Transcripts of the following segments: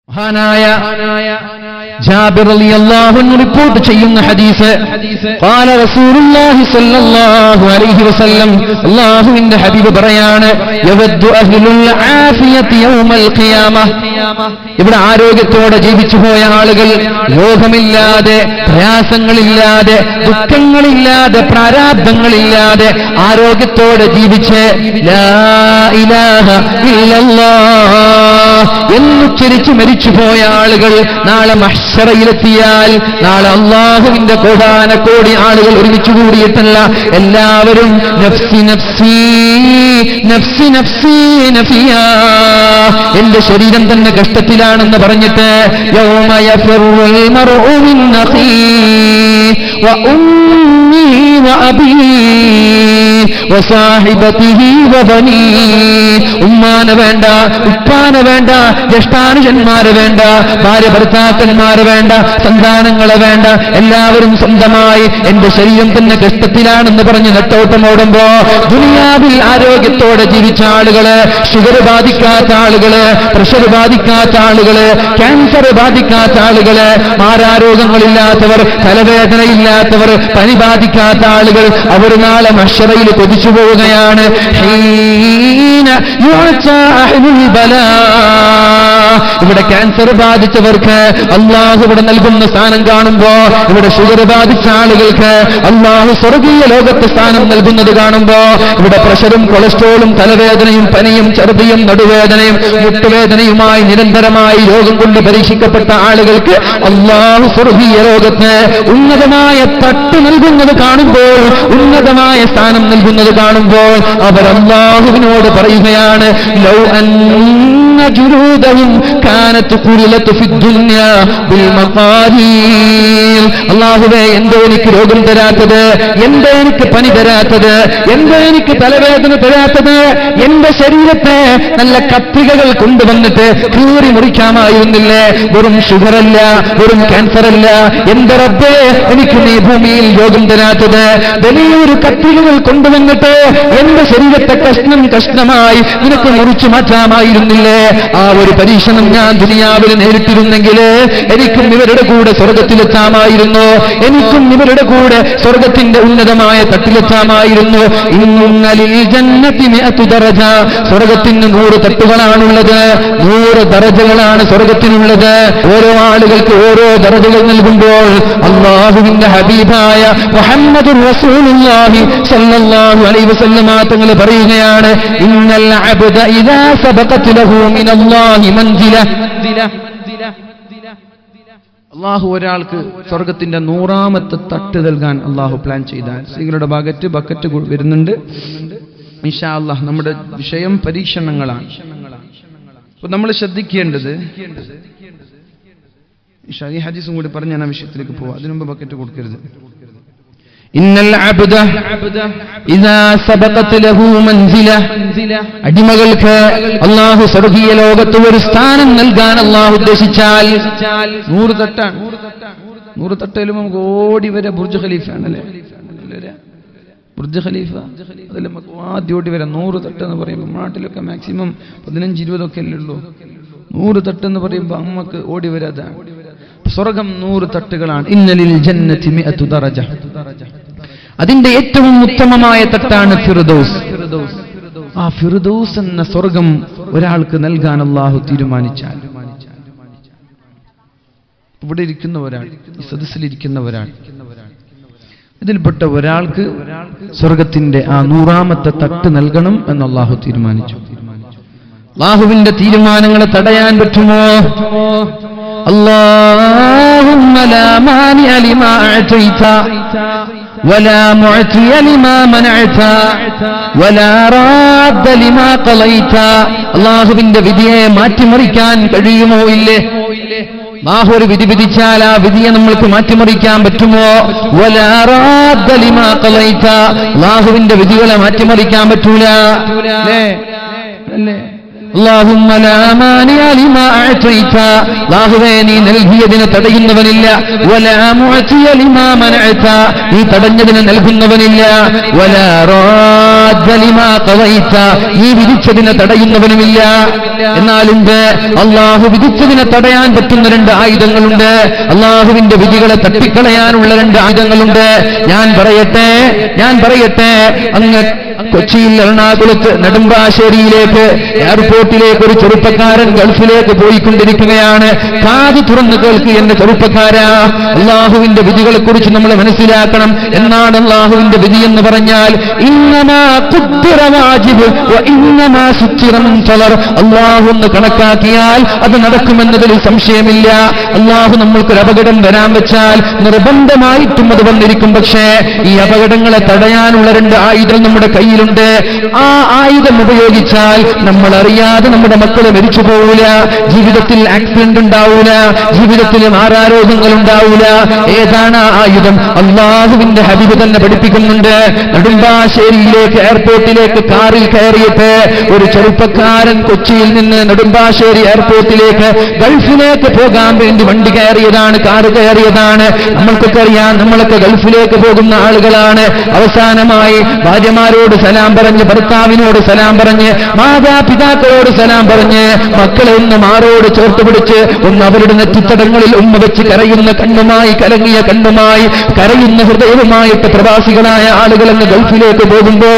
മഹാനായ ജാബിർ റളിയല്ലാഹു അൻഹു റിപ്പോർട്ട് ചെയ്യുന്ന ഹദീസ് ഖാല റസൂലുള്ളാഹി സ്വല്ലല്ലാഹു അലൈഹി വസല്ലം അല്ലാഹുവിന്റെ ഹബീബ് പറയാണ് യവദ്ദു അഹ്ലുൽ ആഫിയതി യൗമൽ ഖിയാമ. ഇവിടെ ആരോഗ്യത്തോടെ ജീവിച്ചു പോയ ആളുകൾ രോഗമില്ലാതെ പ്രയാസങ്ങളില്ലാതെ ദുഃഖങ്ങളില്ലാതെ പ്രാരാബ്ധങ്ങളില്ലാതെ ആരോഗ്യത്തോടെ ജീവിച്ച് ലാ ഇലാഹ ഇല്ലല്ലാഹ് എന്നുച്ചരിച്ച് മരിച്ചുപോയ ആളുകൾ നാളെ മഹ്ശറയിലെത്തിയാൽ നാളെ അല്ലാഹുവിന്റെ കോടാനകോടി ആളുകൾ ഒരുമിച്ച് കൂടിയിട്ടല്ല, എല്ലാവരും നഫ്സി നഫ്സി നഫ്സി നഫ്സി നഫിയാ, എന്റെ ശരീരം തന്നെ കഷ്ടത്തിലാണെന്ന് പറഞ്ഞിട്ട് യൗമ യഫിറുൽ മർഉ മിൻ അഖീഹി വ ഉമ്മിഹി വ അബീഹി വ സാഹിബതിഹി വ ബനീഹി. ഉമ്മാനെ വേണ്ട, ഉപ്പാനെ വേണ്ട, ജ്യേഷ്ഠാനുജന്മാരെ വേണ്ട, ഭാര്യ ഭർത്താക്കന്മാരെ വേണ്ട, സന്താനങ്ങളെ വേണ്ട, എല്ലാവരും സ്വന്തമായി എന്റെ ശരീരം തന്നെ കഷ്ടത്തിലാണെന്ന് പറഞ്ഞ് നെട്ടോട്ടമോടുമ്പോ ദുനിയാവിൽ ആരോഗ്യത്തോടെ ജീവിച്ച ആളുകള്, ഷുഗർ ബാധിക്കാത്ത ആളുകള്, പ്രഷർ ബാധിക്കാത്ത ആളുകള്, ക്യാൻസർ ബാധിക്കാത്ത ആളുകള്, മാരാരോഗങ്ങളില്ലാത്തവർ, തലവേദനയില്ലാത്തവർ, പനി ബാധിക്കാത്ത ആളുകൾ, അവർ നാളെ മഹ്ശറയിൽ കൊതിച്ചു പോവുകയാണ്. ഇവിടെ ക്യാൻസർ ബാധിച്ചവർക്ക് അല്ലാഹു ഇവിടെ നൽകുന്ന സ്ഥാനം കാണുമ്പോ, ഇവിടെ ഷുഗർ ബാധിച്ച ആളുകൾക്ക് അല്ലാഹു സ്വർഗീയ ലോകത്ത് സ്ഥാനം നൽകുന്നത് കാണുമ്പോ, ഇവിടെ പ്രഷറും കൊളസ്ട്രോളും തലവേദനയും പനിയും ഛർദിയും നടുവേദനയും മുട്ടുവേദനയുമായി നിരന്തരമായി രോഗം കൊണ്ട് പരീക്ഷിക്കപ്പെട്ട ആളുകൾക്ക് അല്ലാഹു സ്വർഗീയ ലോകത്ത് ഉന്നതമായ തട്ട് നൽകുന്നത് കാണുമ്പോൾ, ഉന്നതമായ സ്ഥാനം നൽകുന്നത് കാണുമ്പോൾ അവർ അല്ലാഹുവിനോട് പറയുകയാണ് ലൗ അന്ന ജുലൂദഹും കാനത് ഖുരിലത് ഫിദ്ദുനിയ ബിൽ മഖാദീർ. അല്ലാഹുവേ, എന്തോ എനിക്ക് രോഗം തരാത്തത്, എന്തോ എനിക്ക് പനി തരാത്തത്, എന്തോ എനിക്ക് തലവേദന തരാത്തത്, എന്റെ ശരീരത്തെ നല്ല കത്രികകൾ കൊണ്ടുവന്നിട്ട് കീറി മുറിക്കാമായിരുന്നില്ലേ? വെറും ഷുഗറല്ല, വെറും ക്യാൻസർ അല്ല, എന്റെ റബ്ബേ, എനിക്ക് നീ ഭൂമിയിൽ രോഗം തരാത്തത് വലിയൊരു കത്രികകൾ കൊണ്ടുവന്നിട്ട് എന്റെ ശരീരത്തെ കഷ്ണം കഷ്ണമായി നിനക്ക് മുറിച്ചു മാറ്റാമായിരുന്നില്ലേ? ആ ഒരു പരീക്ഷണം ഞാൻ ദുനിയാവിൽ നേരിട്ടിരുന്നെങ്കിൽ എനിക്കും ഇവരുടെ കൂടെ സ്വർഗത്തിലെത്താമായിരുന്നു, എനിക്കും ഇവരുടെ കൂടെ സ്വർഗത്തിന്റെ ഉന്നതമായ തട്ടിലെത്താമായിരുന്നു. ഇന്നലിൽ ജന്നതി മിഅതു ദറജ, സ്വർഗത്തിന് 100 തട്ടുകളാണുള്ളത്, 100 ദറജകളാണ് സ്വർഗത്തിനുള്ളത്. ഓരോ ആളുകൾക്ക് ഓരോ ദറജകൾ നൽകുമ്പോൾ അല്ലാഹുവിന്റെ ഹബീബായ മുഹമ്മദുർ റസൂലുള്ളാഹി സ്വല്ലല്ലാഹു അലൈഹി വസല്ലം തങ്ങൾ പറയുകയാണ് ഇന്നൽ അബ്ദ ഇദാ സബഖത് ലഹു മിനല്ലാഹി മൻസില. അല്ലാഹു ഒരാൾക്ക് സ്വർഗത്തിന്റെ 100ാമത്തെ തട്ട് നൽകാൻ അല്ലാഹു പ്ലാൻ ചെയ്താൽ, സ്ത്രീകളുടെ ബക്കറ്റ് വരുന്നുണ്ട് ഇൻഷാ അല്ലാഹ്. നമ്മുടെ വിഷയം പരീക്ഷണങ്ങളാണ്. അപ്പോൾ നമ്മൾ ശ്രദ്ധിക്കേണ്ടത്, ഈ ഹദീസും കൂടി പറഞ്ഞ് ഞാൻ ആ വിഷയത്തിലേക്ക് പോവാം. അതിനുമുമ്പ് ബക്കറ്റ് കൊടുക്കരുത്. ഇന്നൽ അബ്ദ ഇദാ സബഖത് ലഹു മൻസില, അടിമകൾക്ക് അല്ലാഹു സ്വർഗീയ ലോകത്ത് ഒരു സ്ഥാനം നൽകാൻ അല്ലാഹു ഉദ്ദേശിച്ചാൽ 100 തട്ടാണ്. 100 തട്ടയിലും നമുക്ക് ഓടി വരെ ബുർജ് ഖലീഫ ആണല്ലേ, ബുർജ് ഖലീഫ അതിൽ നമുക്ക് ആദ്യം ഓടി വരാം. 100 തട്ട് എന്ന് പറയുമ്പോൾ നാട്ടിലൊക്കെ മാക്സിമം 15-20 ഒക്കെ അല്ലേ ഉള്ളൂ. 100 തട്ട് എന്ന് പറയുമ്പോൾ അമ്മക്ക് ഓടി വരാതാണ്. സ്വർഗം 100 തട്ടുകളാണ്. ഇന്നലിൽ ജന്നതി മിഅതു ദറജ, അതിന്റെ ഏറ്റവും ഉത്തമമായ തട്ടാണ് ഫിർദൗസ്. ആ ഫിർദൗസ് എന്ന സ്വർഗം ഒരാൾക്ക് നൽകാൻ അല്ലാഹു തീരുമാനിച്ചാൽ, ഇവിടെ ഇരിക്കുന്ന ഒരാൾ, ഈ സദസ്സിലിരിക്കുന്ന ഒരാൾ, ഇതിൽപ്പെട്ട ഒരാൾക്ക് സ്വർഗത്തിന്റെ ആ 100ാമത്തെ തട്ട് നൽകണം എന്ന് അല്ലാഹു തീരുമാനിച്ചു. അല്ലാഹുവിന്റെ തീരുമാനങ്ങളെ തടയാൻ പറ്റുമോ? اللهم لا مانع لما أعطيت ولا معطي لما منعت ولا راد لما قضيت. അല്ലാഹുവിന്റെ വിധിയെ മാറ്റിമറിക്കാൻ കഴിയുമോ? ഇല്ലേ. അല്ലാഹു ഒരു വിധി വിധിച്ചാൽ ആ വിധിയെ നമ്മൾക്ക് മാറ്റിമറിക്കാൻ പറ്റുമോ? വലാ റാദ്ദ ലിമാ ഖളൈത, അല്ലാഹുവിന്റെ വിധികളെ മാറ്റിമറിക്കാൻ പറ്റൂല. അല്ലേ? اللهم لا مانع لما أعطيت അല്ലാഹുവേ നീ നൽകിയതിനെ തടയുന്നവനില്ല ولا معطي لما منعت നീ തടഞ്ഞതിനെ നൽകുന്നവനില്ല ولا راد لما قضيت നീ വിധിച്ചതിനെ തടയുന്നവനുമില്ല. എന്നാലുണ്ട് അല്ലാഹു വിധിച്ചതിനെ തടയാൻ പറ്റുന്ന രണ്ട് ആയുധങ്ങളുണ്ട്. അല്ലാഹുവിന്റെ വിധികളെ തട്ടിക്കളയാനുള്ള രണ്ട് ആയുധങ്ങളുണ്ട്. ഞാൻ പറയട്ടെ അങ്ങ് കൊച്ചിയിൽ എറണാകുളത്ത് നെടുമ്പാശ്ശേരിയിലേക്ക് എയർപോർട്ടിലേക്ക് ഒരു ചെറുപ്പക്കാരൻ ഗൾഫിലേക്ക് പോയിക്കൊണ്ടിരിക്കുകയാണ്. കാത് തുറന്ന് കേൾക്ക് എന്റെ ചെറുപ്പക്കാരാ, അല്ലാഹുവിന്റെ വിധികളെ കുറിച്ച് നമ്മൾ മനസ്സിലാക്കണം. എന്നാണ് അല്ലാഹുവിന്റെ വിധി എന്ന് പറഞ്ഞാൽ ഇന്നമാ ഖുദ്ദിറ വാജിബ് വ ഇന്നമാ സുത്തിറ മുൻതളർ. അല്ലാഹു ഒന്ന് കണക്കാക്കിയാൽ അത് നടക്കുമെന്നതിൽ സംശയമില്ല. അല്ലാഹു നമ്മൾക്കൊരു അപകടം വരാൻ വെച്ചാൽ നിർബന്ധമായിട്ടും അത് വന്നിരിക്കും. പക്ഷേ ഈ അപകടങ്ങളെ തടയാനുള്ള രണ്ട് ആയുധം നമ്മുടെ കയ്യിലുണ്ട്. ആ ആയുധം ഉപയോഗിച്ചാൽ നമ്മൾ അറിയാതെ നമ്മുടെ മക്കളെ മരിച്ചു പോവില്ല, ജീവിതത്തിൽ ആക്സിഡന്റ് ഉണ്ടാവൂല, ജീവിതത്തിൽ മാറാരോഗങ്ങൾ ഉണ്ടാവൂല. ഏതാണ് ആ ആയുധം? അല്ലാഹുവിന്റെ ഹബീബ് തന്നെ പഠിപ്പിക്കുന്നുണ്ട്. നെടുമ്പാശ്ശേരിയിലേക്ക് എയർപോർട്ടിലേക്ക് കാറിൽ കയറിയിട്ട് ഒരു ചെറുപ്പക്കാരൻ കൊച്ചിയിൽ നിന്ന് നെടുമ്പാശ്ശേരി എയർപോർട്ടിലേക്ക് ഗൾഫിലേക്ക് പോകാൻ വേണ്ടി വണ്ടി കയറിയതാണ്, കാറ് കയറിയതാണ്. നമ്മൾക്കൊക്കെ അറിയാം, നമ്മളൊക്കെ ഗൾഫിലേക്ക് പോകുന്ന ആളുകളാണ്. അവസാനമായി ഭാര്യമാരോട് സലാം പറഞ്ഞ്, ഭർത്താവിനോട് സലാം പറഞ്ഞ്, മാതാപിതാക്കളോട് സലാം പറഞ്ഞ്, മക്കളെ ഒന്ന് മാറോട് ചേർത്ത് പിടിച്ച് ഒന്ന് അവരുടെ നെറ്റിത്തടങ്ങളിൽ ഉമ്മ വെച്ച് കരയുന്ന കണ്ണുമായി, കലങ്ങിയ കണ്ണുമായി, കരയുന്ന ഹൃദയവുമായിട്ട് പ്രവാസികളായ ആളുകൾ അങ്ങ് ഗൾഫിലേക്ക് പോകുമ്പോ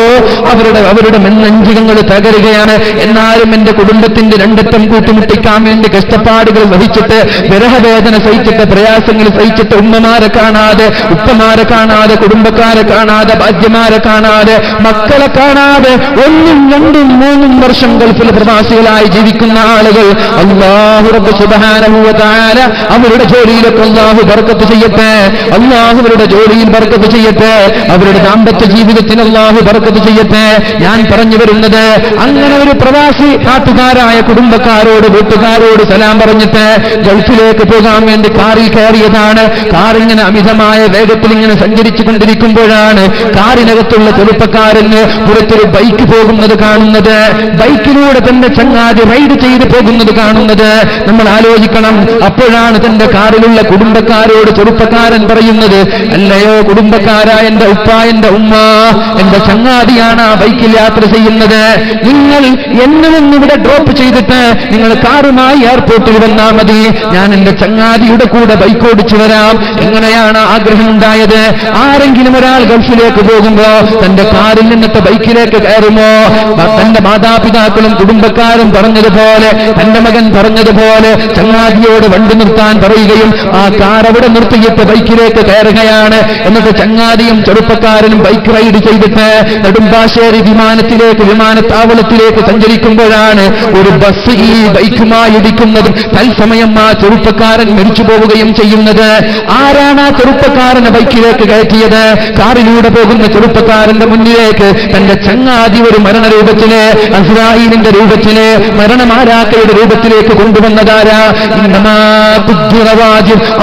അവരുടെ മെന്നഞ്ചികങ്ങൾ തകരുകയാണ്. എന്നാലും എന്റെ കുടുംബത്തിന്റെ രണ്ടറ്റം കൂട്ടിമുട്ടിക്കാൻ വേണ്ടി കഷ്ടപ്പാടുകൾ വഹിച്ചിട്ട്, വിരഹവേദന സഹിച്ചിട്ട്, പ്രയാസങ്ങൾ സഹിച്ചിട്ട്, ഉമ്മമാരെ കാണാതെ, ഉപ്പമാരെ കാണാതെ, കുടുംബക്കാരെ കാണാതെ, ഭാര്യമാരെ കാണാതെ, മക്കളെ കാണാതെ 1, 2, 3 വർഷം ഗൾഫിൽ പ്രവാസികളായി ജീവിക്കുന്ന ആളുകൾ, അല്ലാഹു റബ്ബ് സുബ്ഹാനഹു വ തആല അവരുടെ ജോലിയിലൊക്കെ അല്ലാഹു ബർക്കത്ത് ചെയ്യട്ടെ. അല്ലാഹു അവരുടെ ജോലിയിൽ ബർക്കത്ത് ചെയ്യട്ടെ. അവരുടെ ദാമ്പത്യ ജീവിതത്തിൽ അല്ലാഹു ബർക്കത്ത് ചെയ്യട്ടെ. ഞാൻ പറഞ്ഞു വരുന്നത്, അങ്ങനെ ഒരു പ്രവാസി നാട്ടുകാരായ കുടുംബക്കാരോട്, വീട്ടുകാരോട് സലാം പറഞ്ഞിട്ട് ഗൾഫിലേക്ക് പോകാൻ വേണ്ടി കാറിൽ കയറിയതാണ്. കാറിങ്ങനെ അമിതമായ വേഗത്തിൽ ഇങ്ങനെ സഞ്ചരിച്ചു കൊണ്ടിരിക്കുമ്പോഴാണ് കാറിനകത്തുള്ള ചെറുപ്പക്കാരന് പുറത്തൊരു ബൈക്ക് പോകുന്നത് കാണുന്നത്. ബൈക്കിലൂടെ തന്റെ ചങ്ങാതി റൈഡ് ചെയ്ത് പോകുന്നത് കാണുന്നത്. നമ്മൾ ആലോചിക്കണം. അപ്പോഴാണ് തന്റെ കാറിലുള്ള കുടുംബക്കാരോട് ചെറുപ്പക്കാരൻ പറയുന്നത്, അല്ലയോ കുടുംബക്കാരായ എന്റെ ഉപ്പ, എന്റെ ഉമ്മ, എന്റെ ചങ്ങാതിയാണ് ആ ബൈക്കിൽ യാത്ര ചെയ്യുന്നത്. നിങ്ങൾ എന്നെ ഇവിടെ ഡ്രോപ്പ് ചെയ്തിട്ട് നിങ്ങൾ കാറുമായി എയർപോർട്ടിൽ വന്നാൽ മതി, ഞാൻ എന്റെ ചങ്ങാതിയുടെ കൂടെ ബൈക്ക് ഓടിച്ചു വരാം. എങ്ങനെയാണ് ആഗ്രഹം ഉണ്ടായത്? ആരെങ്കിലും ഒരാൾ ഗൾഫിലേക്ക് പോകുമ്പോ തന്റെ കാറിൽ നിന്നിട്ട് ബൈക്കിലേക്ക് കയറുമോ? തന്റെ മാതാപിതാക്കളും കുടുംബക്കാരും പറഞ്ഞതുപോലെ, തന്റെ മകൻ പറഞ്ഞതുപോലെ ചങ്ങാതിയോട് വണ്ടി നിർത്താൻ പറയുകയും ആ കാർ അവിടെ നിർത്തിയിട്ട് ബൈക്കിലേക്ക് കയറുകയാണ്. എന്നിട്ട് ചങ്ങാതിയും ചെറുപ്പക്കാരനും ബൈക്ക് റൈഡ് ചെയ്തിട്ട് നെടുമ്പാശ്ശേരി വിമാനത്താവളത്തിലേക്ക് സഞ്ചരിക്കുമ്പോഴാണ് ഒരു ബസ് ഈ ബൈക്കുമായി ഇടിക്കുന്നതും തത്സമയം ആ ചെറുപ്പക്കാരൻ മരിച്ചു പോവുകയും ചെയ്യുന്നത്. ആരാണ് ആ ചെറുപ്പക്കാരനെ ബൈക്കിലേക്ക് കയറ്റിയത്? കാറിലൂടെ പോകുന്ന ചെറുപ്പക്കാരന്റെ മുന്നിലേക്ക് തന്റെ ചങ്ങാതി ഒരു മരണരൂപത്തില്, അസ്രായീലിന്റെ രൂപത്തില്, മരണമാരാക്കയുടെ രൂപത്തിലേക്ക് കൊണ്ടുവന്നതാരാ?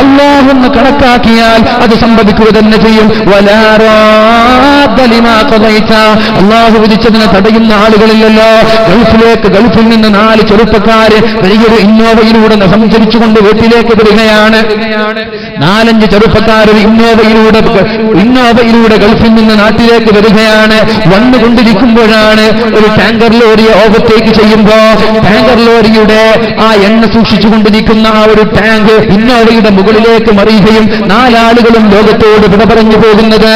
അല്ലാഹു എന്ന് കണക്കാക്കിയാൽ അത് സംഭവിക്കുക തന്നെ ചെയ്യും. അല്ലാഹു വിധിച്ചതിനെ തടയുന്ന ആളുകളില്ലല്ലോ. ഗൾഫിൽ നിന്ന് 4 ചെറുപ്പക്കാര് വലിയൊരു ഇന്നോവയിലൂടെ സഞ്ചരിച്ചുകൊണ്ട് വീട്ടിലേക്ക് വരികയാണ്. 4-5 ചെറുപ്പക്കാർ ഇന്നോവയിലൂടെ ഗൾഫിൽ നിന്ന് നാട്ടിലേക്ക് വരികയാണ്. വന്നുകൊണ്ടിരിക്കുമ്പോഴാണ് ഒരു ടാങ്കർ ലോറിയെ ഓവർടേക്ക് ചെയ്യുമ്പോ ടാങ്കർ ലോറിയുടെ ആ എണ്ണ സൂക്ഷിച്ചുകൊണ്ടിരിക്കുന്ന ആ ഒരു ടാങ്ക് ഇന്നോവയുടെ മുകളിലേക്ക് മറിയുകയും 4 ആളുകളും ലോകത്തോട് വിട പറഞ്ഞു പോകുന്നത്.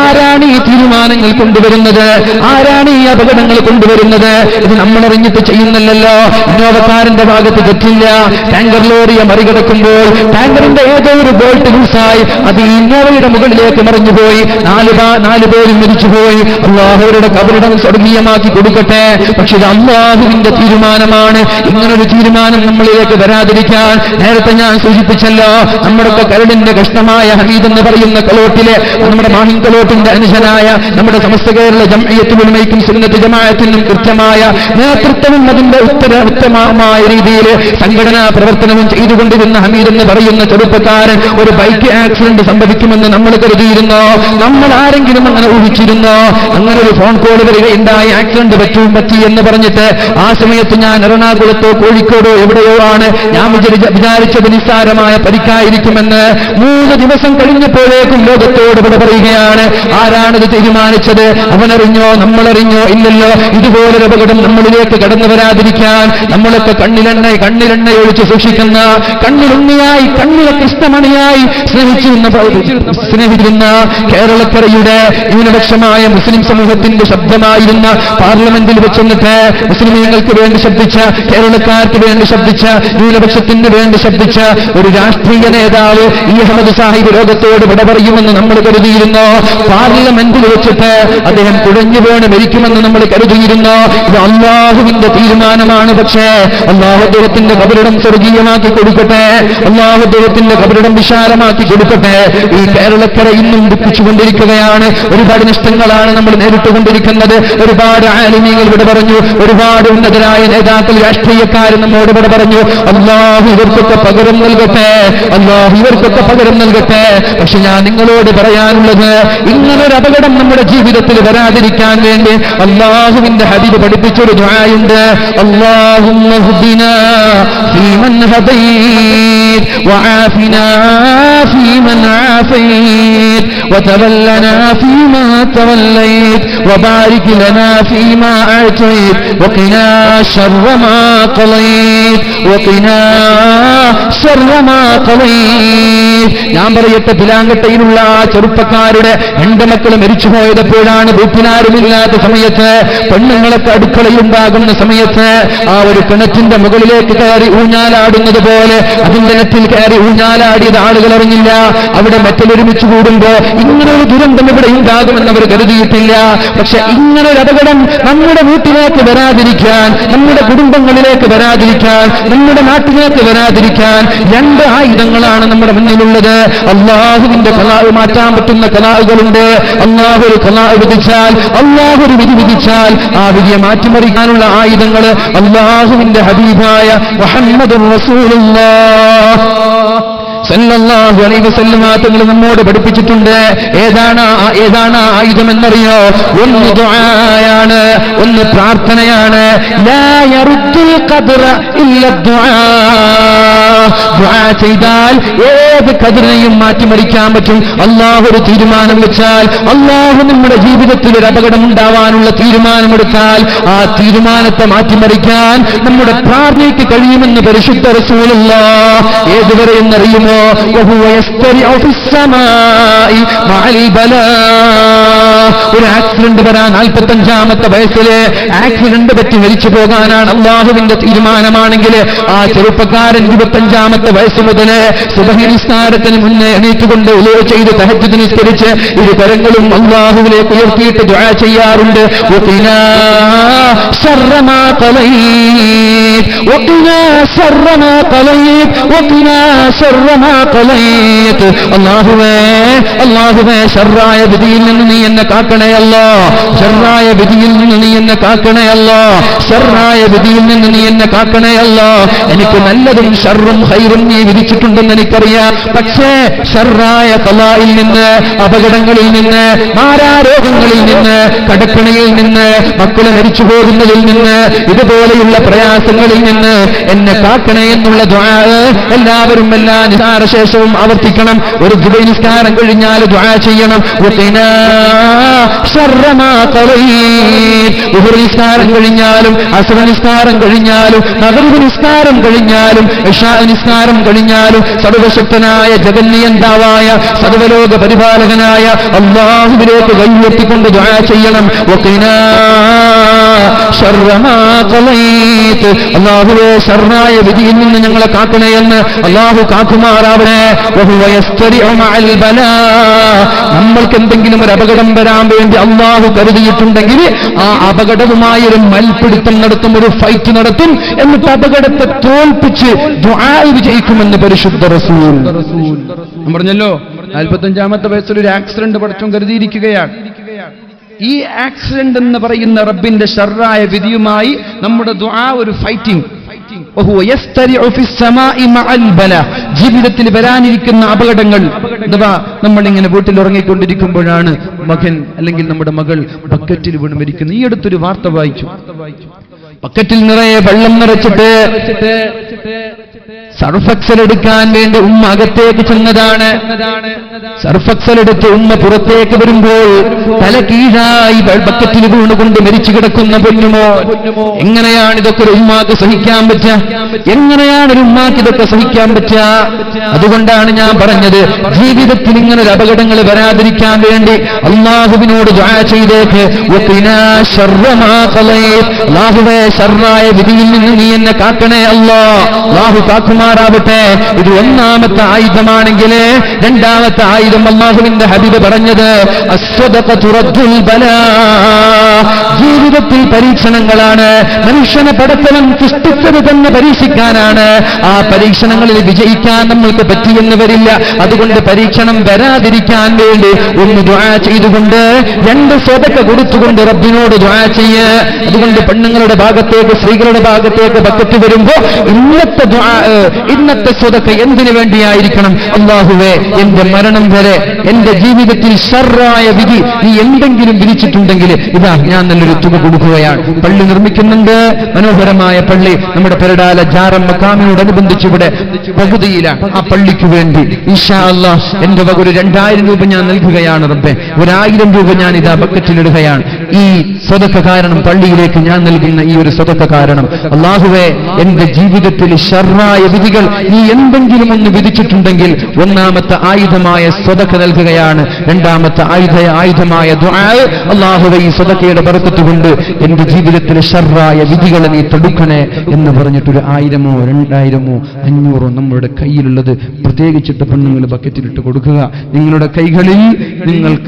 ആരാണ് ഈ തീരുമാനങ്ങൾ കൊണ്ടുവരുന്നത്? ആരാണ് ഈ അപകടങ്ങൾ കൊണ്ടുവരുന്നത്? ഇത് നമ്മളറിഞ്ഞിട്ട് ചെയ്യുന്നില്ലല്ലോ. ഇന്നോവക്കാരന്റെ ഭാഗത്ത് തെറ്റില്ല. ടാങ്കർ ലോറിയെ മറികടക്കുമ്പോൾ ടാങ്കറിന്റെ ഏതോ ഒരു ബോൾട്ട് ലൂസായി അത് ഇന്നോവയുടെ മുകളിലേക്ക് മറിഞ്ഞുപോയി. 4 പേരും മരിച്ചുപോയി. അല്ലാഹുവിന്റെ കബറിടം സ്വർഗീയമാക്കി കൊടുക്കട്ടെ. പക്ഷെ ഇത് അല്ലാഹുവിന്റെ തീരുമാനമാണ്. ഇങ്ങനൊരു തീരുമാനം നമ്മളിലേക്ക് വരാതിരിക്കാൻ നേരത്തെ ഞാൻ സൂചിപ്പിച്ചല്ലോ. നമ്മുടെയൊക്കെ കരടിന്റെ കഷ്ണമായ ഹമീദ് എന്ന് പറയുന്ന കലോട്ടിലെ നമ്മുടെ മാഹിൻ കലോട്ടിന്റെ അനുജനായ നമ്മുടെ സമസ്ത കേരള ജംഇയ്യത്തുൽ ഉലമയ്ക്കും സുന്നത്ത് ജമാഅത്തിനും കൃത്യമായ നേതൃത്വവും അതിന്റെ ഉത്തമമായ രീതിയിൽ സംഘടനാ പ്രവർത്തനവും ചെയ്തുകൊണ്ടിരുന്ന ഹമീദ് എന്ന് പറയുന്ന ചെറുപ്പക്കാരൻ ഒരു ബൈക്ക് ആക്സിഡന്റ് സംഭവിക്കുമെന്ന് നമ്മൾ കരുതിയിരുന്നോ? നമ്മൾ ആരെങ്കിലും അങ്ങനെ ഊഹിച്ചിരുന്നോ? അങ്ങനെ ഒരു ഫോൺ കോൾ വരികയുണ്ടായി, ആക്സിഡന്റ് പറ്റി എന്ന് പറഞ്ഞിട്ട്. ആ സമയത്ത് ഞാൻ എറണാകുളത്തോ കോഴിക്കോടോ എവിടെയോ ആണ്. ഞാൻ വിചാരിച്ചത് നിസ്സാരമായ പരിക്കായിരിക്കുമെന്ന്. 3 ദിവസം കഴിഞ്ഞപ്പോഴേക്കും ലോകത്തോട് ഇവിടെ പറയുകയാണ്. ആരാണിത് തീരുമാനിച്ചത്? അവനറിഞ്ഞോ? നമ്മളറിഞ്ഞോ? ഇല്ലല്ലോ. ഇതുപോലൊരു അപകടം നമ്മളിലേക്ക് കടന്നു വരാതിരിക്കാൻ നമ്മളൊക്കെ കണ്ണിലെണ്ണ ഒഴിച്ച് സൂക്ഷിക്കുന്ന, കണ്ണിലുണ്ണിയായി കണ്ണിലെ കൃഷ്ണമണിയായി സ്നേഹിച്ചിരുന്ന കേരളക്കരയുടെ ന്യൂനപക്ഷമായ മുസ്ലിം സമൂഹത്തിന്റെ ശബ്ദമായിരുന്ന പാർലമെന്റിൽ വെച്ചെന്നിട്ട് മുസ്ലിമീങ്ങൾക്ക് വേണ്ടി ശബ്ദിച്ച, കേരളക്കാർക്ക് വേണ്ടി ശബ്ദിച്ച, ന്യൂനപക്ഷത്തിന് വേണ്ടി ശബ്ദിച്ച ഒരു രാഷ്ട്രീയ നേതാവ് ഈ അഹമ്മദ് സാഹിബ് ലോകത്തോട് വിട പറയുമെന്ന് നമ്മൾ കരുതിയിരുന്നോ? പാർലമെന്റിൽ വെച്ചിട്ട് അദ്ദേഹം കുഴഞ്ഞു വീണ് മരിക്കുമെന്ന് നമ്മൾ കരുതിയിരുന്നോ? ഇത് അല്ലാഹുവിന്റെ തീരുമാനമാണ്. പക്ഷേ അല്ലാഹു അദ്ദേഹത്തിന്റെ ഖബറിടം സ്വർഗീയമാക്കി കൊടുക്കട്ടെ, അല്ലാഹു അദ്ദേഹത്തിന്റെ ഖബറിടം വിശാലമാക്കി കൊടുക്കട്ടെ. ഈ കേരളക്കര ഇന്നും ദുഃഖിച്ചുകൊണ്ടിരിക്കുകയാണ്. ഒരുപാട് നഷ്ടങ്ങളാണ് നമ്മൾ നേരിട്ടുകൊണ്ടിരിക്കുന്നത്. ഒരുപാട് ആലിമീങ്ങൾ ഇവിടെ പറഞ്ഞു, ഒരുപാട് ഉന്നതരായ നേതാക്കൾ, രാഷ്ട്രീയക്കാർ നമ്മോട് ഇവിടെ പറഞ്ഞു. അല്ലാഹു ഇവർക്കൊക്കെ പകരം നൽകട്ടെ, അല്ലാഹു ഇവർക്കൊക്കെ പകരം നൽകട്ടെ. പക്ഷെ ഞാൻ നിങ്ങളോട് പറയാനുള്ളത്, ഇങ്ങനൊരു അപകടം നമ്മുടെ ജീവിതത്തിൽ വരാതിരിക്കാൻ വേണ്ടി അല്ലാഹുവിന്റെ ഹബീബ് പഠിപ്പിച്ചൊരു ദുആയുണ്ട്. അല്ലാഹുമ്മ ഹുദിനാ ഫീമൻ ഹദൈത് വആഫിനാ ഫീമൻ ആഫൈത് വതവല്ലനാ ഫീമാ തവല്ലൈത് വബാരിക് ലനാ ഫീമാ അഅതൈത് വഖിനാ ശർറ മാ ഖളൈത് വഖിനാ ശർറ മാ ഖളൈത്. ഞാൻ പറയട്ടെ, പിലാങ്കട്ടയിലുള്ള ആ ചെറുപ്പക്കാരുടെ 2 മക്കൾ മരിച്ചുപോയപ്പോഴാണ്. വീട്ടിലാരുമില്ലാത്ത സമയത്ത്, പെണ്ണുങ്ങളൊക്കെ അടുക്കളയുണ്ടാകുന്ന സമയത്ത്, ആ ഒരു കിണറ്റിന്റെ മുകളിലേക്ക് കയറി ഊഞ്ഞാലാടുന്നത് പോലെ അതിന്റെ നെറ്റിൽ കയറി ഊഞ്ഞാലാടിയത് ആളുകൾ അറിഞ്ഞില്ല. അവിടെ മെറ്റലൊരുമിച്ച് കൂടുമ്പോ ഇങ്ങനൊരു ദുരന്തം ഇവിടെ ഉണ്ടാകുമെന്ന് അവർ കരുതിയിട്ടില്ല. പക്ഷെ ഇങ്ങനൊരു അപകടം നമ്മുടെ വീട്ടിലേക്ക് വരാതിരിക്കാൻ, നമ്മുടെ കുടുംബങ്ങളിലേക്ക് വരാതിരിക്കാൻ, നമ്മുടെ നാട്ടിലേക്ക് വരാതിരിക്കാൻ 2 ആയുധങ്ങളാണ് നമ്മുടെ മുന്നിലുള്ളത്. അല്ലാഹുവിന്റെ ഖലാഅ് മാറ്റാൻ പറ്റുന്ന ഖലാഅുകളുണ്ട്. അല്ലാഹു ഒരു ഖലാഅ് വിധിച്ചാൽ, അല്ലാഹു ഒരു വിധി വിധിച്ചാൽ ആ വിധിയെ മാറ്റിമറിക്കാനുള്ള ആയുധങ്ങൾ അല്ലാഹുവിന്റെ ഹബീബായ മുഹമ്മദുർ റസൂലുള്ളാഹ് സല്ലല്ലാഹു അലൈഹി വസല്ലം തങ്ങൾ നമ്മോട് പഠിപ്പിച്ചിട്ടുണ്ട്. ഏതാണ് ആയുധം എന്നറിയോ? ഒന്ന് ദുആയാണ്, ഒന്ന് പ്രാർത്ഥനയാണ്. ലാ യറുദ്ദുൽ ഖദ്റ ഇല്ല ദുആ. ദുആ ചെയ്താൽ ഏത് ഖദ്റിനെയും മാറ്റിമറിക്കാൻ പറ്റും. അല്ലാഹു ഒരു തീരുമാനം വെച്ചാൽ, അല്ലാഹു നമ്മുടെ ജീവിതത്തിൽ ഒരു അപകടം ഉണ്ടാവാനുള്ള തീരുമാനമെടുത്താൽ ആ തീരുമാനത്തെ മാറ്റിമറിക്കാൻ നമ്മുടെ പ്രാർത്ഥനയ്ക്ക് കഴിയുമെന്ന് പരിശുദ്ധ റസൂലുള്ളാഹ്. ഏതുവരെ എന്നറിയുമോ? وهو يسترع في السماء مع البلاء. ഒരു ആക്സിഡന്റ് വരാൻ 45-ാമത്തെ വയസ്സില് ആക്സിഡന്റ് പറ്റി മരിച്ചു പോകാനാണ് അല്ലാഹുവിന്റെ തീരുമാനമാണെങ്കിൽ, ആ ചെറുപ്പക്കാരൻ 25-ാമത്തെ വയസ്സ് മുതൽ സുബ്ഹി നിസ്കാരത്തിന് മുന്നേ എണീറ്റുകൊണ്ട് ഉളൂ ചെയ്ത് തഹജ്ജുദ് നിസ്കരിച്ച് 2 കരങ്ങളും അല്ലാഹുവിലേക്ക് ഉയർത്തിയിട്ട് ദുആ ചെയ്യാറുണ്ട്. വഖിനാ ശർറ മാ ഖലൈത് വഖിനാ ശർറ മാ ഖലൈത് വഖിനാ ശർറ മാ ഖലൈത്. അല്ലാഹുവേ ശർറായ വിധിയിൽ നിന്ന് നീ എന്നെ കാക്കണേ അല്ലാ, ശർറായ വിധിയിൽ നിന്ന് നീ എന്നെ കാക്കണേ അല്ലാ, ശർറായ വിധിയിൽ നിന്ന് നീ എന്നെ കാക്കണേ അല്ലാ. എനിക്ക് നല്ലതും ശർറും ഖൈറും നീ വിധിച്ചിട്ടുണ്ടെന്ന് എനിക്കറിയാം. പക്ഷേ ശർറായ ഖലായിൽ നിന്ന്, അപകടങ്ങളിൽ നിന്ന്, മാരാരോഗങ്ങളിൽ നിന്ന്, കടക്കണിയിൽ നിന്ന്, മക്കളെ മരിച്ചു പോകുന്നതിൽ നിന്ന്, ഇതുപോലെയുള്ള പ്രയാസങ്ങളിൽ നിന്ന് എന്നെ കാക്കണേ എന്നുള്ള ദുആ എല്ലാവരും എല്ലാ നിസ്കാരശേഷവും ആവർത്തിക്കണം. ഒരു സുബ്ഹി നിസ്കാരം കഴിഞ്ഞാൽ ദുആ ചെയ്യണം. വഖിനാ ശർറ മാ ഖലൈത്. ദുഹർ നിസ്കാരം കഴിഞ്ഞാലും, അസ്ർ നിസ്കാരം കഴിഞ്ഞാലും, മഗ്രിബ് നിസ്കാരം കഴിഞ്ഞാലും, ഇശാ നിസ്കാരം കഴിഞ്ഞാലും സർവശക്തനായ ജഗന്നിയന്താവായ സർവലോക പരിപാലകനായ അല്ലാഹുവിലേക്ക് കൈയുയർത്തിക്കൊണ്ട് ദുആ ചെയ്യണം. വഖിനാ ശർറ മാ ഖലൈത്. അല്ലാഹുവേ ശർറായ വിധിയിൽ നിന്ന് ഞങ്ങളെ കാക്കണേ എന്ന് അല്ലാഹു കാക്കുമാറാവണേ. വഹുവ യസ്തരിഉ മഅൽ ബലാ. നമ്മൾക്ക് എന്തെങ്കിലും ഒരു അപകടം വരാൻ വേണ്ടി അല്ലാഹു കരുതിയിട്ടുണ്ടെങ്കിൽ ആ അപകടവുമായി ഒരു മൽപിടുത്തം നടത്തും, ഒരു ഫൈറ്റ് നടത്തും. എന്നിട്ട് അപകടത്തെ തോൽപ്പിച്ച് ദുആ വിജയിക്കുമെന്ന് പരിശുദ്ധ റസൂൽ പറഞ്ഞല്ലോ. 45-ാമത്തെ വയസ്സിൽ ഒരു ആക്സിഡന്റ് പടച്ചോൻ കരുതിയിരിക്കുകയാണ്. ഈ ആക്സിഡന്റ് എന്ന് പറയുന്ന റബ്ബിന്റെ ശർറായ വിധിയുമായി നമ്മുടെ ദുആ ഒരു ഫൈറ്റിംഗ്. ജീവിതത്തിൽ വരാനിരിക്കുന്ന അപകടങ്ങൾ. അഥവാ നമ്മളിങ്ങനെ വീട്ടിൽ ഉറങ്ങിക്കൊണ്ടിരിക്കുമ്പോഴാണ് മകൻ അല്ലെങ്കിൽ നമ്മുടെ മകൾ ബക്കറ്റിൽ വീണ് മരിക്കുന്നത്. ഈ അടുത്തൊരു വാർത്ത വായിച്ചു. ബക്കറ്റിൽ നിറയെ വെള്ളം നിറച്ചിട്ട് സർഫക്സൽ എടുക്കാൻ വേണ്ടി ഉമ്മ അകത്തേക്ക് ചെന്നതാണ്. സർഫക്സൽ എടുത്ത് ഉമ്മ പുറത്തേക്ക് വരുമ്പോൾ തല കീഴായി ബക്കറ്റിൽ വീണുകൊണ്ട് മരിച്ചു കിടക്കുന്ന പൊന്നുമോ. എങ്ങനെയാണ് ഇതൊക്കെ ഒരു ഉമ്മാക്ക് സഹിക്കാൻ പറ്റുക? എങ്ങനെയാണ് ഒരു ഉമ്മാക്ക് ഇതൊക്കെ സഹിക്കാൻ പറ്റുക? അതുകൊണ്ടാണ് ഞാൻ പറഞ്ഞത്, ജീവിതത്തിൽ ഇങ്ങനൊരു അപകടങ്ങൾ വരാതിരിക്കാൻ വേണ്ടി അല്ലാഹുവിനോട് ദുആ ചെയ്തേക്ക്. അല്ലാഹുവേ, ശർറായ വിധിയിൽ നിന്ന് നീ എന്നെ കാക്കണേ അല്ലാഹ്. അല്ലാഹു കാക്കുമാറാവട്ടെ. ഇത് ഒന്നാമത്തെ ആയുധമാണെങ്കിൽ, രണ്ടാമത്തെ ആയുധം അല്ലാഹുവിന്റെ ഹബീബ് പറഞ്ഞത് അസ്സദഖതു റദ്ദുൽ ബലാ. ജീവിതത്തിൽ പരീക്ഷണങ്ങളാണ്. മനുഷ്യനെ പടച്ചവൻ സൃഷ്ടിച്ചത് തന്നെ പരീക്ഷിക്കാനാണ്. ആ പരീക്ഷണങ്ങളിൽ വിജയിക്കാൻ നമ്മൾക്ക് പറ്റിയെന്ന് വരില്ല. അതുകൊണ്ട് പരീക്ഷണം വരാതിരിക്കാൻ വേണ്ടി ഒന്ന് ദുആ ചെയ്തുകൊണ്ട്, രണ്ട് സ്വതക്ക കൊടുത്തുകൊണ്ട് റബ്ബിനോട് ദുആ ചെയ്യ്. അതുകൊണ്ട് പെണ്ണുങ്ങളുടെ ഭാഗത്തേക്ക്, സ്ത്രീകളുടെ ഭാഗത്തേക്ക് ബക്കറ്റ് വരുമ്പോ ഇന്നത്തെ ദുആ, ഇന്നത്തെ സ്വതക്ക എന്തിനു വേണ്ടിയായിരിക്കണം? അല്ലാഹുവേ, എന്റെ മരണം വരെ എന്റെ ജീവിതത്തിൽ ശർറായ വിധി നീ എന്തെങ്കിലും വിധിച്ചിട്ടുണ്ടെങ്കിൽ ഇതാ ഞാൻ നല്ലൊരു തുക കൊടുക്കുകയാണ്. പള്ളി നിർമ്മിക്കുന്നുണ്ട്, മനോഹരമായ പള്ളി. നമ്മുടെ പെരടാല ജാറം മക്കാമിനോടനുബന്ധിച്ച് ഇവിടെ പകുതിയിലാണ്. ആ പള്ളിക്ക് വേണ്ടി ഇൻഷാ അല്ലാഹ് എന്റെ വക ഒരു 2000 രൂപ ഞാൻ നൽകുകയാണ് റബ്ബേ. 1000 രൂപ ഞാൻ ഇതാ ബക്കറ്റിലിടുകയാണ്. ഈ സ്വതക്ക കാരണം, പള്ളിയിലേക്ക് ഞാൻ നൽകുന്ന ഈ ഒരു സ്വതക്ക കാരണം, അല്ലാഹുവേ, എന്റെ ജീവിതത്തിൽ ശർറായ വിധികൾ നീ എന്തെങ്കിലും ഒന്ന് വിധിച്ചിട്ടുണ്ടെങ്കിൽ ഒന്നാമത്തെ ആയുധമായ സ്വതക്ക നൽകുകയാണ്. രണ്ടാമത്തെ ആയുധമായ ദുആ. അല്ലാഹുവേ, ഈ സ്വതക്കയുടെ ബർക്കത്ത് കൊണ്ട് എന്റെ ജീവിതത്തിലെ ശർറായ വിധികളെ നീ തടുക്കണേ എന്ന് പറഞ്ഞിട്ടൊരു 1000-ഓ 2000-ഓ 500-ഓ നമ്മളുടെ കയ്യിലുള്ളത് പ്രത്യേകിച്ചിട്ട് പെണ്ണുങ്ങൾ ബക്കറ്റിലിട്ട് കൊടുക്കുക. നിങ്ങളുടെ കൈകളിൽ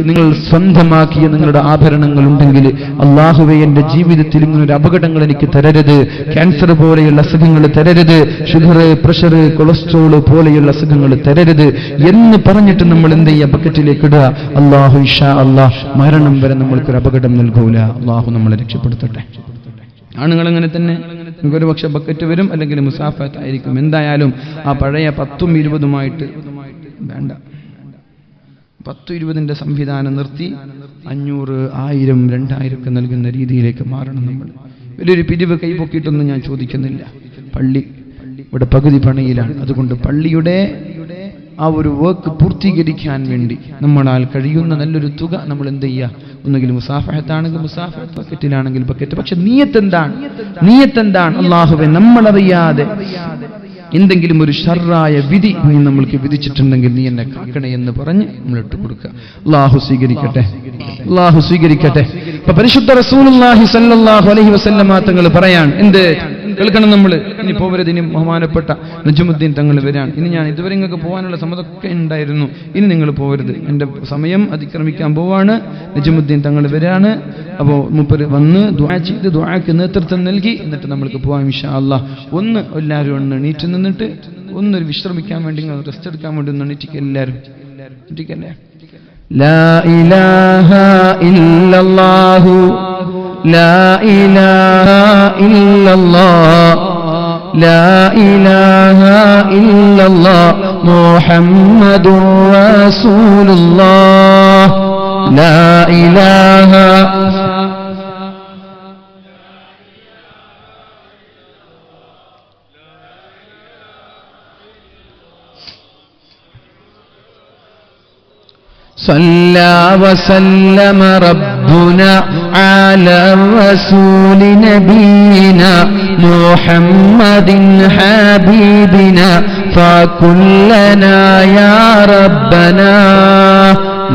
നിങ്ങൾ സ്വന്തമാക്കിയ നിങ്ങളുടെ ആഭരണങ്ങൾ ഉണ്ടെങ്കിൽ, അല്ലാഹുവേ, എന്റെ ജീവിതത്തിൽ ഇങ്ങനൊരു അപകടങ്ങൾ എനിക്ക് തരരുത്. ക്യാൻസർ പോലെയുള്ള അസുഖങ്ങൾ തരരുത്. ഷുഗർ, പ്രഷർ, കൊളസ്ട്രോൾ പോലെയുള്ള അസുഖങ്ങൾ തരരുത് എന്ന് പറഞ്ഞിട്ട് നമ്മൾ എന്ത് ചെയ്യുക? ബക്കറ്റിലേക്ക് ഇടുക. അല്ലാഹു ഇൻഷാ അല്ലാഹ് മരണം വരെ നമ്മൾക്കൊരു അപകടം നൽകൂല. അല്ലാഹു നമ്മളെ രക്ഷപ്പെടുത്തട്ടെ. ആണുങ്ങൾ അങ്ങനെ തന്നെ. ഒരു പക്ഷെ ബക്കറ്റ് വരും, അല്ലെങ്കിൽ മുസാഫത്ത് ആയിരിക്കും. എന്തായാലും ആ പഴയ 10ഉം 20ഉമായിട്ട് വേണ്ട. 10-20ന്റെ സംവിധാനം നിർത്തി 500, 1000, 2000 ഒക്കെ നൽകുന്ന രീതിയിലേക്ക് മാറണം നമ്മൾ. വലിയൊരു പിരിവ് കൈപൊക്കിയിട്ടൊന്നും ഞാൻ ചോദിക്കുന്നില്ല. പള്ളി ഇവിടെ പകുതി പണിയിലാണ്. അതുകൊണ്ട് പള്ളിയുടെ ആ ഒരു വർക്ക് പൂർത്തീകരിക്കാൻ വേണ്ടി നമ്മളാൽ കഴിയുന്ന നല്ലൊരു തുക നമ്മൾ എന്ത് ചെയ്യുക? ഒന്നുകിൽ മുസാഫഹത്താണെങ്കിൽ മുസാഫഹത്ത്, ബക്കറ്റിലാണെങ്കിൽ ബക്കറ്റ്. പക്ഷെ നീയത്തെന്താണ്? അല്ലാഹുവേ, നമ്മളറിയാതെ എന്തെങ്കിലും ഒരു ശർറായ വിധി നീ നമ്മൾക്ക് വിധിച്ചിട്ടുണ്ടെങ്കിൽ നീ എന്നെ കാക്കണേ എന്ന് പറഞ്ഞ് നമ്മൾ ഇട്ട് കൊടുക്കുക. അല്ലാഹു സ്വീകരിക്കട്ടെ. ഇപ്പൊ പരിശുദ്ധ റസൂലുള്ളാഹി സ്വല്ലല്ലാഹു അലൈഹി വസല്ലമ തങ്ങൾ പറയാണ്, എന്ത് കേൾക്കണം നമ്മൾ? ഇനി പോവരുത്. ഇനി ബഹുമാനപ്പെട്ട നജ്മുദ്ദീൻ തങ്ങൾ വരാൻ. ഇനി ഞാൻ ഇതുവരെ നിങ്ങൾക്ക് പോകാനുള്ള സമ്മതമൊക്കെ ഉണ്ടായിരുന്നു. ഇനി നിങ്ങൾ പോവരുത്. എൻ്റെ സമയം അതിക്രമിക്കാൻ പോവാണ്. നജ്മുദ്ദീൻ തങ്ങൾ വരാണ്. അപ്പോൾ മൂപ്പര് വന്ന് ദുആ ചെയ്ത് ദുആക്ക് നേതൃത്വം നൽകി എന്നിട്ട് നമ്മൾക്ക് പോവാം ഇൻഷാ അല്ലാഹ്. എല്ലാവരും ഒന്ന് എണീറ്റ് നിന്നിട്ട് ഒന്നൊരു വിശ്രമിക്കാൻ വേണ്ടി, റെസ്റ്റ് എടുക്കാൻ വേണ്ടി ഒന്ന് എണീറ്റിക്ക്. എല്ലാവരും എണീറ്റിക്കല്ലേ? ലാ ഇലാഹ ഇല്ലല്ലാഹു ലാ ഇലാഹ ഇല്ലല്ലാഹ് ലാ ഇലാഹ ഇല്ലല്ലാഹ് മുഹമ്മദുർ റസൂലുള്ളാഹ് ലാ ഇലാഹ صلى وسلم ربنا على الرسول نبينا محمد حبيبنا فكلنا يا ربنا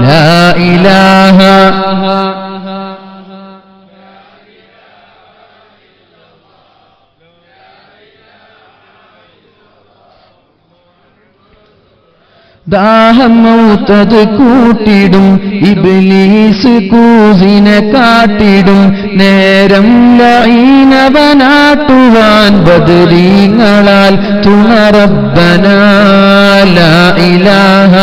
لا إله ദാഹം മൗത്തത് കൂട്ടിടും ഇബ്ലീസ് കൂസിനെ കാട്ടിടും നേരം ലഈനവനാട്ടുവാൻ ബദരീങ്ങളാൽ തുണ റബ്ബനാ ലാ ഇലാഹ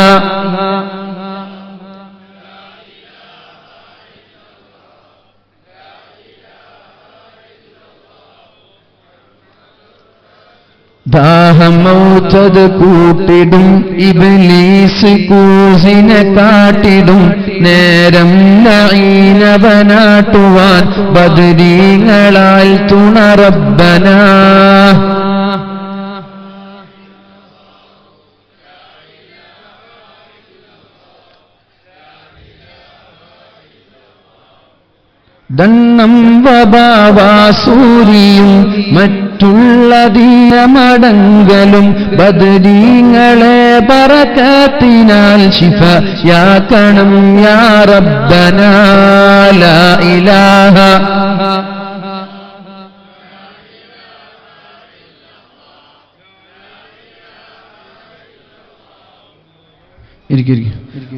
ദാഹമൗത്തത് കൂട്ടിടും ഇബ്ലീസ് കൂസിനെ കാട്ടിടും നേരം ലഈനവനാട്ടുവാൻ ബദരീങ്ങളാൽ തുണ റബ്ബനാ. ദണ്ണം വബാവാസൂരിയും മറ്റുള്ള ദീനമടങ്കലും ബദരീങ്ങളെ ബറകത്തിനാൽ ശിഫയാക്കണം യാ റബ്ബനാ ലാ ഇലാഹ.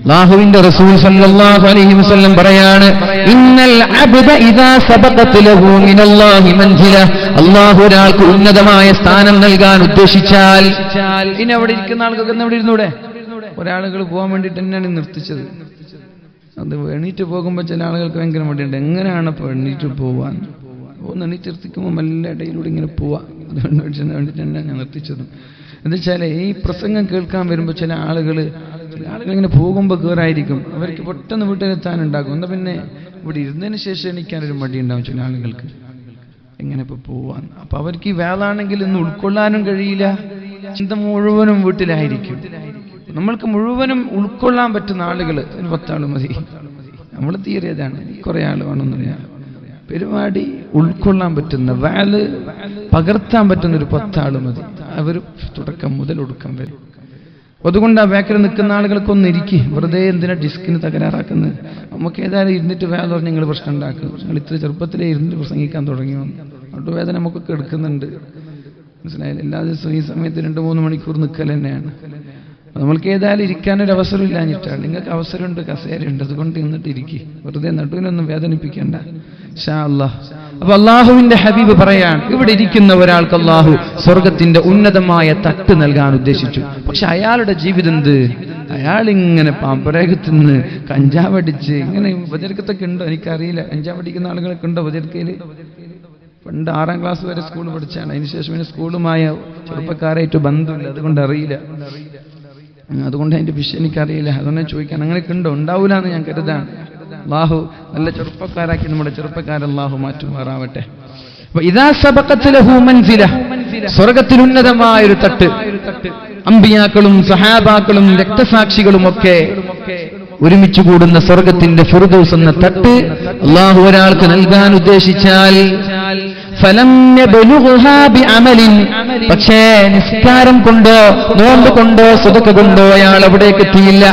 അല്ലാഹുവിന്റെ റസൂൽ സല്ലല്ലാഹു അലൈഹി വസല്ലം പറയാണ്, ഇന്നൽ അബ്ദ ഇദാ സബഖത് ലഹു മിനല്ലാഹി മൻസില. അല്ലാഹു ഒരാൾക്ക് ഉന്നതമായ സ്ഥാനം നൽകാൻ ഉദ്ദേശിച്ചാൽ, ഇനി അവിടെ ഇരിക്കുന്ന ആൾക്കൊക്കെ ഇവിടെ ഇരുന്നൂടെ? ഒരാളുകൾ പോകാൻ വേണ്ടിയിട്ട് തന്നെയാണ് നിർത്തിച്ചത്. അത് എണീറ്റ് പോകുമ്പോൾ ചില ആളുകൾക്ക് ഭയങ്കര മടിയുണ്ട്. എങ്ങനെയാണ് ഇപ്പോൾ എണീറ്റ് പോവാൻ? എണീറ്റ് നിർത്തിക്കുമ്പോൾ നല്ല ഇടയിലൂടെ ഇങ്ങനെ പോവാം. അതുകൊണ്ട് വേണ്ടിയിട്ട് തന്നെ ഞാൻ നിർത്തിച്ചത്. എന്താ വെച്ചാൽ ഈ പ്രസംഗം കേൾക്കാൻ വരുമ്പോൾ ചില ആളുകൾ ഇങ്ങനെ പോകുമ്പോൾ കയറായിരിക്കും, അവർക്ക് പെട്ടെന്ന് വീട്ടിലെത്താനുണ്ടാകും. എന്നാൽ പിന്നെ ഇവിടെ ഇരുന്നതിന് ശേഷം എണീക്കാനൊരു മടിയുണ്ടാവും ചില ആളുകൾക്ക്. എങ്ങനെ ഇപ്പോൾ പോവാൻ? അപ്പൊ അവർക്ക് ഈ വേളാണെങ്കിൽ ഇന്ന് ഉൾക്കൊള്ളാനും കഴിയില്ല. ചിന്ത മുഴുവനും വീട്ടിലായിരിക്കും. നമ്മൾക്ക് മുഴുവനും ഉൾക്കൊള്ളാൻ പറ്റുന്ന ആളുകൾ ഒരു 10 ആൾ മതി. നമ്മൾ തീരെ അതാണ്, കുറെ ആൾ വേണമെന്നില്ല. പരിപാടി ഉൾക്കൊള്ളാൻ പറ്റുന്ന, വാല് പകർത്താൻ പറ്റുന്ന ഒരു 10 ആൾ മതി. അവർ തുടക്കം മുതൽ ഒടുക്കം വരും. അതുകൊണ്ട് ആ ബാക്കിൽ നിൽക്കുന്ന ആളുകൾക്കൊന്ന് ഇരിക്കും. വെറുതെ എന്തിനാ ഡിസ്കിന് തകരാറാക്കുന്നത്? നമുക്ക് ഏതായാലും ഇരുന്നിട്ട് വേദന പറഞ്ഞ് നിങ്ങൾ പ്രശ്നം ഉണ്ടാക്കും. നിങ്ങൾ ഇത്ര ചെറുപ്പത്തിലേ ഇരുന്നിട്ട് പ്രസംഗിക്കാൻ തുടങ്ങിയോ? അതുകൊണ്ട് വേദന നമുക്കൊക്കെ എടുക്കുന്നുണ്ട്, മനസ്സിലായില്ല? എല്ലാ ദിവസവും ഈ സമയത്ത് 2-3 മണിക്കൂർ നിൽക്കൽ തന്നെയാണ്. നമ്മൾക്ക് ഏതായാലും ഇരിക്കാനൊരു അവസരം ഇല്ലാഞ്ഞിട്ടാണ്. നിങ്ങൾക്ക് അവസരമുണ്ട്, കസേരയുണ്ട്, അതുകൊണ്ട് ഇന്നിട്ട് ഇരിക്കും. വെറുതെ നടുവിനൊന്നും വേദനിപ്പിക്കേണ്ട ഇൻഷാ അല്ലാഹ്. അപ്പൊ അള്ളാഹുവിന്റെ ഹബീബ് പറയാണ്, ഇവിടെ ഇരിക്കുന്ന ഒരാൾക്ക് അള്ളാഹു സ്വർഗത്തിന്റെ ഉന്നതമായ തട്ട് നൽകാൻ ഉദ്ദേശിച്ചു. പക്ഷെ അയാളുടെ ജീവിതം എന്ത്? അയാളിങ്ങനെ പാമ്പരകത്തുനിന്ന് കഞ്ചാവടിച്ച് ഇങ്ങനെ. ഉപചരിക്കത്തൊക്കെ ഉണ്ടോ എനിക്കറിയില്ല. കഞ്ചാവടിക്കുന്ന ആളുകളൊക്കെ ഉണ്ടോ ഉപചരിക്കയില്? പണ്ട് 6ാം ക്ലാസ് വരെ സ്കൂൾ പഠിച്ചാണ്. അതിനുശേഷം പിന്നെ സ്കൂളുമായ ചെറുപ്പക്കാരായിട്ട് ബന്ധമില്ല, അതുകൊണ്ട് അറിയില്ല. അതുകൊണ്ട് അതിന്റെ വിഷയം എനിക്കറിയില്ല. അതുകൊണ്ട് ചോദിക്കാൻ അങ്ങനെയൊക്കെ ഉണ്ടോ? ഉണ്ടാവൂല എന്ന് ഞാൻ കരുതാണ്. അല്ലാഹു നല്ല ചെറുപ്പക്കാരാക്കി നമ്മുടെ ചെറുപ്പക്കാരെ അല്ലാഹു മാറ്റുമാറാവട്ടെ. ഇദാ സബഖത് ലഹു മൻസില, സ്വർഗ്ഗത്തിൽ ഉന്നതമായ ഒരു തട്ട്. അമ്പിയാക്കളും സഹാബാക്കളും രക്തസാക്ഷികളും ഒക്കെ ഒരുമിച്ച് കൂടുന്ന സ്വർഗ്ഗത്തിന്റെ ഫിർദൗസ് എന്ന തട്ട് അല്ലാഹു ഒരാൾക്ക് നൽകാൻ ഉദ്ദേശിച്ചാൽ, ഫലം യബ്ലുഗ്ഹാ ബിഅമലിൻ, പക്ഷേ നിസ്കാരം കൊണ്ടോ നോമ്പ് കൊണ്ടോ സദഖ കൊണ്ടോ അയാൾ അവിടേക്ക് എത്തിയില്ല.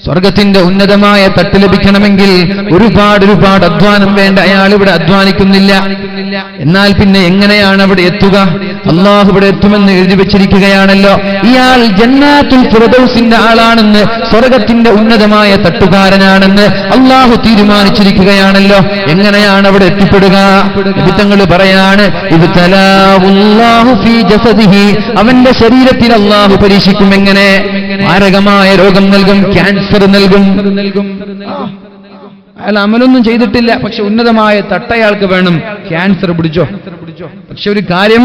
സ്വർഗത്തിന്റെ ഉന്നതമായ തട്ട് ലഭിക്കണമെങ്കിൽ ഒരുപാട് അധ്വാനം വേണ്ട. അയാൾ ഇവിടെ അധ്വാനിക്കുന്നില്ല. എന്നാൽ പിന്നെ എങ്ങനെയാണ് അവിടെ എത്തുക? അല്ലാഹു ഇവിടെ എത്തുമെന്ന് എഴുതി വെച്ചിരിക്കുകയാണല്ലോ. ഇയാൾ ജന്നാത്തുൽ ഫിർദൗസിന്റെ ആളാണെന്ന്, സ്വർഗത്തിന്റെ ഉന്നതമായ തട്ടുകാരനാണെന്ന് അല്ലാഹു തീരുമാനിച്ചിരിക്കുകയാണല്ലോ. എങ്ങനെയാണ് അവിടെ എത്തിപ്പെടുക? നബിതങ്ങൾ പറയാണ്, ഇബ്തലാഹുല്ലാഹു ഫീ ജസദിഹി, അവന്റെ ശരീരത്തിൽ അല്ലാഹു പരീക്ഷിക്കും. എങ്ങനെ? മാരകമായ രോഗം നൽകും, ക്യാൻസർ നൽകും. അയാൾ അമലൊന്നും ചെയ്തിട്ടില്ല, പക്ഷെ ഉന്നതമായ തട്ടയാൾക്ക് വേണം. ക്യാൻസർ പിടിച്ചോ? പക്ഷെ ഒരു കാര്യം,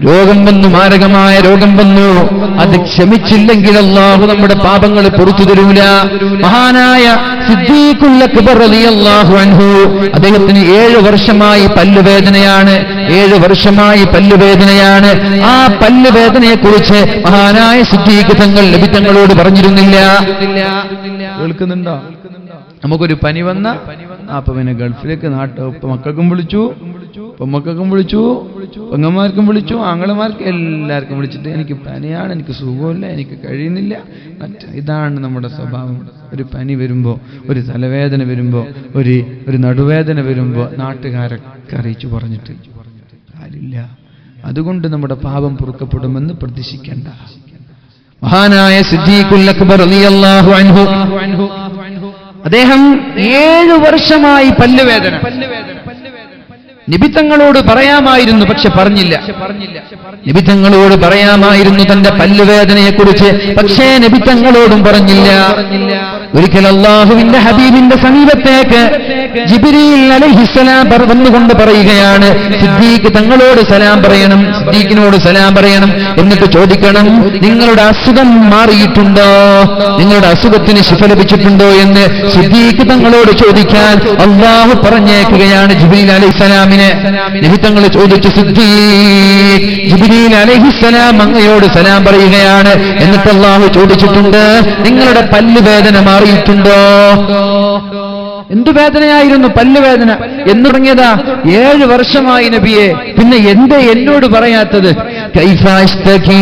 രോഗം വന്നു, മാരകമായ രോഗം വന്നു, അത് ക്ഷമിച്ചില്ലെങ്കിൽ അല്ലാഹു നമ്മുടെ പാപങ്ങൾ പുറത്തു തരൂല. മഹാനായ സിദ്ദീഖുൽ അക്ബർ റളിയല്ലാഹു അൻഹു, അദ്ദേഹത്തിന് 7 വർഷമായി പല്ലുവേദനയാണ്. 7 വർഷമായി പല്ലുവേദനയാണ്. ആ പല്ലുവേദനയെ കുറിച്ച് മഹാനായ സിദ്ദീഖ് തങ്ങൾ നബി തങ്ങളോട് പറഞ്ഞിരുന്നില്ല. കേൾക്കുന്നുണ്ടോ? നമുക്കൊരു പനി വന്ന അപ്പൊ പിന്നെ ഗൾഫിലേക്ക് മക്കൾക്കും വിളിച്ചു, പെമ്മക്കൾക്കും വിളിച്ചു, പെങ്ങന്മാർക്കും വിളിച്ചു, ആങ്ങളമാർക്കും എല്ലാവർക്കും വിളിച്ചിട്ട് എനിക്ക് പനിയാണ്, എനിക്ക് സുഖമില്ല, എനിക്ക് കഴിയുന്നില്ല. ഇതാണ് നമ്മുടെ സ്വഭാവം. ഒരു പനി വരുമ്പോ, ഒരു തലവേദന വരുമ്പോ, ഒരു നടുവേദന വരുമ്പോ നാട്ടുകാരൊക്കെ അറിയിച്ചു പറഞ്ഞിട്ട് കാര്യമില്ല. അതുകൊണ്ട് നമ്മുടെ പാപം പൊറുക്കപ്പെടുമെന്ന് പ്രതീക്ഷിക്കേണ്ട. മഹാനായ സിദ്ദീഖുൽ അക്ബർ റളിയല്ലാഹു അൻഹു, അദ്ദേഹം 7 വർഷമായി പല്ലുവേദന. നബി തങ്ങളോട് പറയാമായിരുന്നു, പക്ഷെ പറഞ്ഞില്ല. നബി തങ്ങളോട് പറയാമായിരുന്നു തന്റെ പല്ലുവേദനയെക്കുറിച്ച്, പക്ഷേ നബി തങ്ങളോടും പറഞ്ഞില്ല. ഒരിക്കൽ അല്ലാഹുവിന്റെ ഹബീബിന്റെ സമീപത്തേക്ക് ജിബ്രീൽ അലൈഹിസ്സലാം വന്നുകൊണ്ട് പറയുകയാണ്, സിദ്ദീഖ് തങ്ങളോട് സലാം പറയണം, സിദ്ദീഖിനോട് സലാം പറയണം, എന്നിട്ട് ചോദിക്കണം, നിങ്ങളുടെ അസുഖം മാറിയിട്ടുണ്ടോ, നിങ്ങളുടെ അസുഖത്തിന് ശിഫ ലഭിച്ചിട്ടുണ്ടോ എന്ന് സിദ്ദീഖ് തങ്ങളോട് ചോദിക്കാൻ അല്ലാഹു പറഞ്ഞേക്കുകയാണ് ജിബ്രീൽ അലൈഹിസ്സലാമിനെ. നബി തങ്ങൾ ചോദിച്ചു, സിദ്ദീഖ്, ജിബ്രീൽ അലൈഹിസ്സലാം അങ്ങയോട് സലാം പറയുകയാണ്. എന്നിട്ട് അല്ലാഹു ചോദിച്ചിട്ടുണ്ട്, നിങ്ങളുടെ പല്ലുവേദന മാറിയിട്ടുണ്ടോ? എന്തു വേദനയായിരുന്നു? പല്ലുവേദന. എന്ന് തുടങ്ങിയതാ 7 വർഷമായി നബിയെ, പിന്നെ എന്തേ എന്നോട് പറയാത്തത്? കൈഫ അസ്തകീ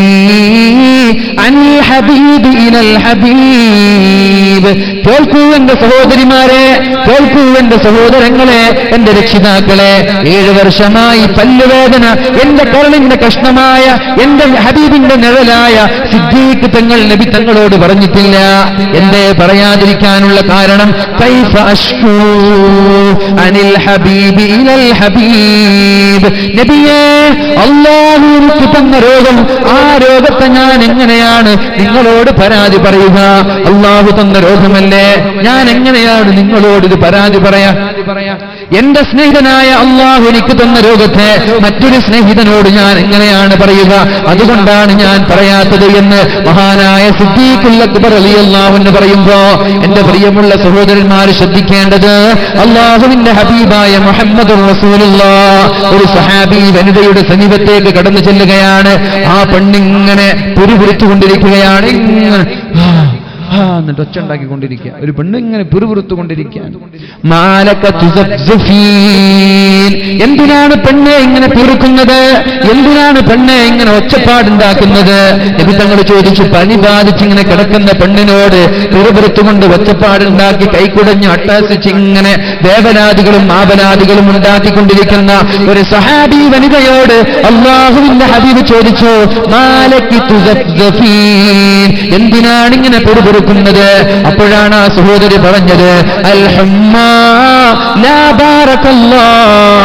അനിൽ ഹബീബ് ഇലൽ ഹബീബ്. കേൾക്കൂ എന്റെ സഹോദരിമാരെ, കേൾക്കൂ എന്റെ സഹോദരങ്ങളെ, എന്റെ രക്ഷിതാക്കളെ, 7 വർഷമായി പല്ലുവേദന എന്റെ കരളിന്റെ കഷ്ണമായ എന്റെ ഹബീബിന്റെ നിഴലായ സിദ്ദീഖ് തങ്ങൾ നബി തങ്ങളോട് പറഞ്ഞിട്ടില്ല. എന്തേ പറയാതിരിക്കാനുള്ള കാരണം? കൈഫ അഷ്കൂ അനിൽ ഹബീബ് ഇലൽ ഹബീബ്. നബിയേ, അല്ലാഹു എനിക്ക് തന്ന രോഗം, ആ രോഗത്തെ ഞാൻ എങ്ങനെയാണ് നിങ്ങളോട് പരാതി പറയുക? അല്ലാഹു തന്ന രോഗമല്ലേ, ഞാൻ എങ്ങനെയാണ് നിങ്ങളോട് ഇത് പരാതി പറയാ? എന്റെ സ്നേഹിതനായ അല്ലാഹു എനിക്ക് തന്ന രോഗത്തെ മറ്റൊരു സ്നേഹിതനോട് ഞാൻ എങ്ങനെയാണ് പറയുക? അതുകൊണ്ടാണ് ഞാൻ പറയാത്തത് എന്ന് മഹാനായ സിദ്ദീഖുൽ അക്ബർ റളിയല്ലാഹു അൻഹു പറയുമ്പോ, എന്റെ പ്രിയമുള്ള സഹോദരന്മാർ ശ്രദ്ധിക്കേണ്ടത്, അല്ലാഹുവിന്റെ ഹബീബായ മുഹമ്മദുർ റസൂലുള്ളാഹ് ഒരു സഹാബി വനിതയുടെ സമീപത്തേക്ക് കടന്നു ചെല്ലുകയാണ്. ആ പെണ്ണിങ്ങനെ പിറുപിറുത്തുകൊണ്ടിരിക്കുകയാണ്, ഇങ്ങനെ എന്നിട്ട് ഒച്ച ഉണ്ടാക്കിക്കൊണ്ടിരിക്കുക. ഒരു പെണ്ണ് ഇങ്ങനെ പിറുപിറുത്തുകൊണ്ടിരിക്കുക. എന്തിനാണ് പെണ്ണെ ഇങ്ങനെ പിറുക്കുന്നത്? എന്തിനാണ് പെണ്ണെ ഇങ്ങനെ ഒച്ചപ്പാടുണ്ടാക്കുന്നത്? നബി തങ്ങൾ ചോദിച്ചു. പനി ബാധിച്ചിങ്ങനെ കിടക്കുന്ന പെണ്ണിനോട് പിറുപിറുത്തുകൊണ്ട് ഒച്ചപ്പാടുണ്ടാക്കി കൈക്കുടഞ്ഞ് അട്ടഹസിച്ച് ഇങ്ങനെ വേവനാദികളും ആപനാദികളും ഉണ്ടാക്കിക്കൊണ്ടിരിക്കുന്ന ഒരു സഹാബി വനിതയോട് അല്ലാഹുവിന്റെ ഹബീബ് ചോദിച്ചു, മാലക്കി തുസഫീൻ, എന്തിനാണ് ഇങ്ങനെ പിറുപിറുക്കുന്നത്? അപ്പോഴാണ് ആ സഹോദരി പറഞ്ഞത്, അൽഹമ്മാ ലാ ബാറകല്ലാഹ്,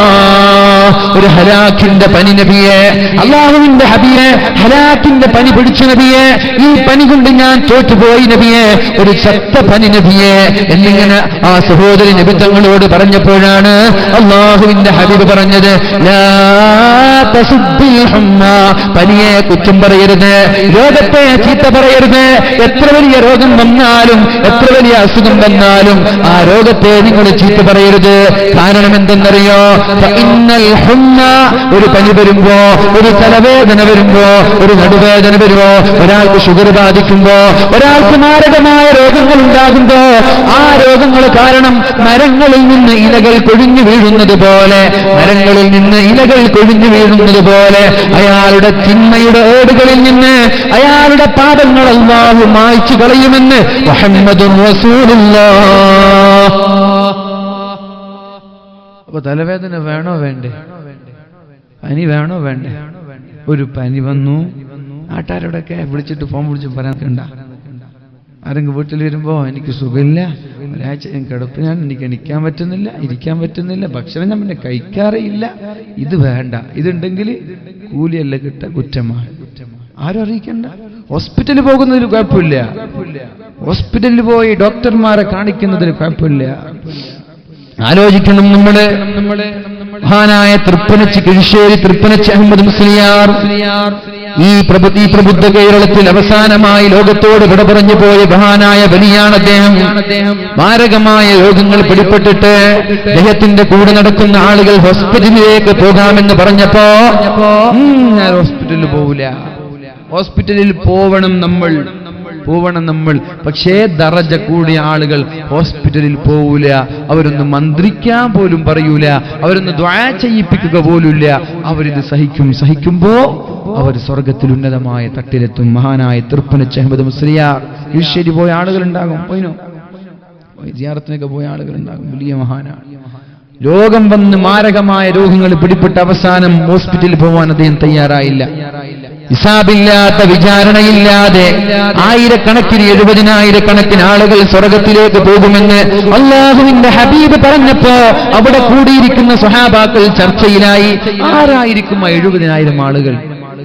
ഒരു ഹലാക്കിന്റെ പനി നബിയെ, അല്ലാഹുവിന്റെ ഹബീബേ, ഹലാക്കിന്റെ പനി പിടിച്ചു നബിയെ, ഈ പനി കൊണ്ട് ഞാൻ തോറ്റുപോയി നബിയെ, ഒരു ചത്ത പനി നബിയെ എന്നിങ്ങനെ ആ സഹോദരി നബി തങ്ങളോട് പറഞ്ഞപ്പോഴാണ് അല്ലാഹുവിന്റെ ഹബീബ് പറഞ്ഞത്, ലാ തസുബ്ബിൽ ഹമ്മാ, പനിയെ കുറ്റം പറയരുത്, രോഗത്തെ ചീത്ത പറയരുത്. എത്ര വലിയ രോഗം വന്നാലും, എത്ര വലിയ അസുഖം വന്നാലും ആ രോഗത്തെ നിങ്ങൾ ചീത്ത പറയരുത്. കാരണം എന്തെന്നറിയോ? ഫഇന്നൽ ഹുമ്മ, ഒരു പനി വരുമ്പോ, ഒരു തലവേദന വരുമ്പോ, ഒരു നടുവേദന വരുമ്പോ, ഒരാൾക്ക് ഷുഗർ ബാധിക്കുമ്പോ, ഒരാൾക്ക് മാരകമായ രോഗങ്ങൾ ഉണ്ടാകുമ്പോ, ആ രോഗങ്ങൾ കാരണം മരങ്ങളിൽ നിന്ന് ഇലകൾ കൊഴിഞ്ഞു വീഴുന്നത് പോലെ, മരങ്ങളിൽ നിന്ന് ഇലകൾ കൊഴിഞ്ഞു വീഴുന്നത് പോലെ അയാളുടെ തിന്മയുടെ ഏടുകളിൽ നിന്ന് അയാളുടെ പാപങ്ങൾ അല്ലാഹു മായ്ച്ചു കളയുമെന്ന് മുഹമ്മദുർ റസൂലുള്ളാഹ്. അപ്പൊ തലവേദന വേണോ വേണ്ടേ? പനി വേണോ വേണ്ടേ? ഒരു പനി വന്നു, നാട്ടുകാരോടൊക്കെ വിളിച്ചിട്ട് ഫോൺ വിളിച്ച് പറയാൻ നിൽക്കണ്ട. ആരെങ്കിലും വീട്ടിൽ വരുമ്പോ എനിക്ക് സുഖമില്ല, ഒരാഴ്ച ഞാൻ കിടപ്പിനാണ്, എനിക്ക് എണിക്കാൻ പറ്റുന്നില്ല, ഇരിക്കാൻ പറ്റുന്നില്ല, ഭക്ഷണം ഞാൻ പിന്നെ കഴിക്കാറേയില്ല, ഇത് വേണ്ട. ഇതുണ്ടെങ്കിൽ കൂലിയല്ല കിട്ട, കുറ്റമാണ്. ആരും അറിയിക്കണ്ട. ഹോസ്പിറ്റലിൽ പോകുന്നതിൽ കുഴപ്പമില്ല, ഹോസ്പിറ്റലിൽ പോയി ഡോക്ടർമാരെ കാണിക്കുന്നതിന് കുഴപ്പമില്ല. ആലോചിക്കണം. നമ്മള് മഹാനായ തൃപ്പനച്ചി കിഴിശ്ശേരി തൃപ്പനച്ചി അഹമ്മദ് മുസ്ലിയാർ ഈ പ്രബുദ്ധ കേരളത്തിൽ അവസാനമായി ലോകത്തോട് വിട പറഞ്ഞു പോയ മഹാനായ വലിയാണ് അദ്ദേഹം. മാരകമായ രോഗങ്ങൾ പിടിപെട്ടിട്ട് അദ്ദേഹത്തിന്റെ കൂടെ നടക്കുന്ന ആളുകൾ ഹോസ്പിറ്റലിലേക്ക് പോകാമെന്ന് പറഞ്ഞപ്പോ ഞാൻ ഹോസ്പിറ്റലിൽ പോവില്ല, ഹോസ്പിറ്റലിൽ പോവണം നമ്മൾ. പക്ഷേ ദറജ കൂടിയ ആളുകൾ ഹോസ്പിറ്റലിൽ പോവില്ല. അവരൊന്ന് മന്ത്രിക്കാൻ പോലും പറയൂല, അവരൊന്ന് ദുആ ചെയ്യിപ്പിക്കുക പോലുമില്ല. അവരിത് സഹിക്കുമ്പോ അവർ സ്വർഗത്തിൽ ഉന്നതമായ തട്ടിലെത്തും. മഹാനായ തൃപ്പനച്ചി അഹമ്മദ് മുസ്ലിയാർ ഈശ്വരി പോയ ആളുകളുണ്ടാകും, സിയാറത്തിനൊക്കെ പോയ ആളുകളുണ്ടാകും. വലിയ മഹാനാണ്. രോഗം വന്ന് മാരകമായ രോഗങ്ങൾ പിടിപെട്ട അവസാനം ഹോസ്പിറ്റലിൽ പോകാൻ അദ്ദേഹം തയ്യാറായില്ല. ഹിസാബില്ലാത്ത വിചാരണയില്ലാതെ ആയിരക്കണക്കിന് 70,000 ആളുകൾ സ്വർഗത്തിലേക്ക് പോകുമെന്ന് അല്ലാഹുവിന്റെ ഹബീബ് പറഞ്ഞപ്പോ അവിടെ കൂടിയിരിക്കുന്ന സ്വഹാബാക്കൾ ചർച്ചയിലായി. ആരായിരിക്കും 70,000 ആളുകൾ?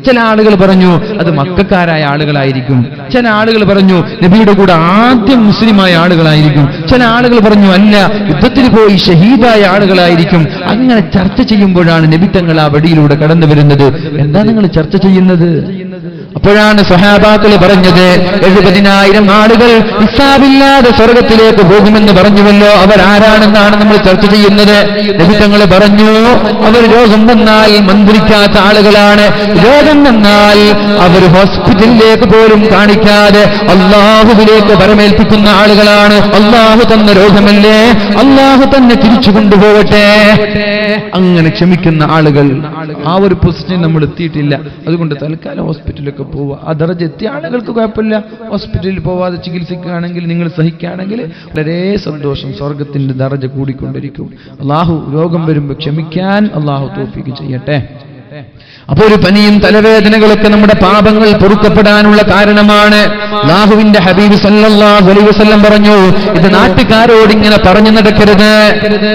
ചില ആളുകൾ പറഞ്ഞു അത് മക്കക്കാരായ ആളുകളായിരിക്കും. ചില ആളുകൾ പറഞ്ഞു നബിയുടെ കൂടെ ആദ്യം മുസ്ലിമായ ആളുകളായിരിക്കും. ചില ആളുകൾ പറഞ്ഞു അല്ല, യുദ്ധത്തിന് പോയി ഷഹീദായ ആളുകളായിരിക്കും. അങ്ങനെ ചർച്ച ചെയ്യുമ്പോഴാണ് നബി തങ്ങൾ ആ വഴിയിലൂടെ കടന്നു വരുന്നത്. എന്താ നിങ്ങൾ ചർച്ച ചെയ്യുന്നത്? അപ്പോഴാണ് സ്വഹാബാക്കൾ പറഞ്ഞത് 70,000 ആളുകൾ ഹിസാബില്ലാതെ സ്വർഗത്തിലേക്ക് പോകുമെന്ന് പറഞ്ഞുവല്ലോ, അവരാരാണെന്നാണ് നമ്മൾ ചർച്ച ചെയ്യുന്നത്. നബി തങ്ങൾ പറഞ്ഞു അവർ രോഗം വന്നാൽ മന്ത്രിക്കാത്ത ആളുകളാണ്. രോഗം വന്നാൽ അവർ ഹോസ്പിറ്റലിലേക്ക് പോലും കാണിക്കാതെ അള്ളാഹുവിലേക്ക് വരമേൽപ്പിക്കുന്ന ആളുകളാണ്. അള്ളാഹു തന്ന രോഗമല്ലേ, അള്ളാഹു തന്നെ തിരിച്ചു കൊണ്ടുപോകട്ടെ. അങ്ങനെ ക്ഷമിക്കുന്ന ആളുകൾ. ആ ഒരു പൊസിഷൻ നമ്മൾ എത്തിയിട്ടില്ല. അതുകൊണ്ട് തൽക്കാലം ഹോസ്പിറ്റലിലൊക്കെ പോവുക. ആ ദർജ എത്തിയ ആളുകൾക്ക് കുഴപ്പമില്ല. ഹോസ്പിറ്റലിൽ പോവാതെ ചികിത്സിക്കുകയാണെങ്കിൽ, നിങ്ങൾ സഹിക്കുകയാണെങ്കിൽ വളരെ സന്തോഷം. സ്വർഗത്തിന്റെ ദർജ കൂടിക്കൊണ്ടിരിക്കും. അള്ളാഹു രോഗം വരുമ്പോൾ ക്ഷമിക്കാൻ അള്ളാഹു തൗഫീഖ് ചെയ്യട്ടെ. അപ്പൊ ഒരു പനിയും തലവേദനകളൊക്കെ നമ്മുടെ പാപങ്ങൾ പൊറുക്കപ്പെടാനുള്ള കാരണമാണ്. അല്ലാഹുവിന്റെ ഹബീബ് സല്ലല്ലാഹു അലൈഹി വസല്ലം പറഞ്ഞു, ഇത് നാട്ടുകാരോട് ഇങ്ങനെ പറഞ്ഞു നടക്കരുത്,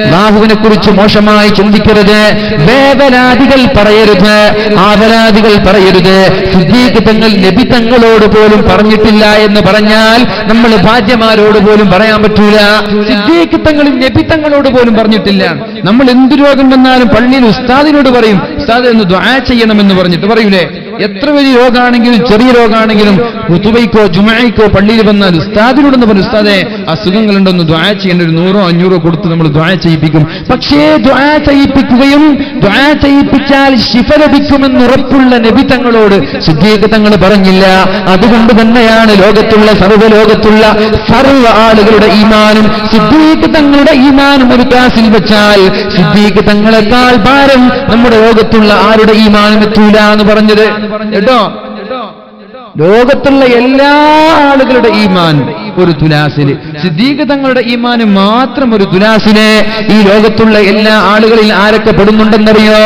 അല്ലാഹുവിനെ കുറിച്ച് മോശമായി ചിന്തിക്കരുത്, വേവലാദികൾ പറയരുത്, ആവലാദികൾ പറയരുത്. സിദ്ദീഖ് തങ്ങൾ നബി തങ്ങളോട് പോലും പറഞ്ഞിട്ടില്ല എന്ന് പറഞ്ഞാൽ നമ്മൾ ഭാര്യമാരോട് പോലും പറയാൻ പറ്റൂല. സിദ്ദീഖ് തങ്ങൾ നബി തങ്ങളോട് പോലും പറഞ്ഞിട്ടില്ല. നമ്മൾ എന്ത് രോഗം വന്നാലും പള്ളിയിൽ ഉസ്താദിനോട് പറയും, ഉസ്താദ് എന്ന് ദുആ ചെയ്യണമെന്ന് പറഞ്ഞിട്ട് പറയൂലേ. എത്ര വലിയ രോഗമാണെങ്കിലും ചെറിയ രോഗമാണെങ്കിലും ഖുതുബയ്ക്കോ ജുമുഅയ്ക്കോ പള്ളിയിൽ വന്നാൽ ഉസ്താദിനോടൊന്ന് പറഞ്ഞു, ഉസ്താദെ അസുഖങ്ങളുണ്ടൊന്ന് ദുആ ചെയ്യേണ്ട, ഒരു 100 or 500 കൊടുത്ത് നമ്മൾ ദുആ ചെയ്യിപ്പിക്കും. പക്ഷേ ദുആ ചെയ്യിപ്പിക്കുകയും ദുആ ചെയ്യിപ്പിച്ചാൽ ശിഫ ലഭിക്കുമെന്ന് ഉറപ്പുള്ള നബി തങ്ങളോട് സിദ്ദീഖ് തങ്ങൾ പറഞ്ഞില്ല. അതുകൊണ്ട് തന്നെയാണ് ലോകത്തുള്ള സർവ്വ ആളുകളുടെ ഈമാനും സിദ്ദീഖ് തങ്ങളുടെ ഈമാനും ഒരു ക്ലാസിൽ വെച്ചാൽ സിദ്ദീഖ് തങ്ങളെക്കാൾ ഭാരം നമ്മുടെ ലോകത്തുള്ള ആരുടെ ഈമാനും എത്തൂല എന്ന് പറഞ്ഞത് കേട്ടോ. ലോകത്തുള്ള എല്ലാ ആളുകളുടെ ഈമാൻ ഒരു തുലാസില്, സിദ്ദീഖ് തങ്ങളുടെ ഈമാന് മാത്രം ഒരു തുലാസില്. ഈ ലോകത്തുള്ള എല്ലാ ആളുകളിൽ ആരൊക്കെ പെടുന്നുണ്ടെന്നറിയോ?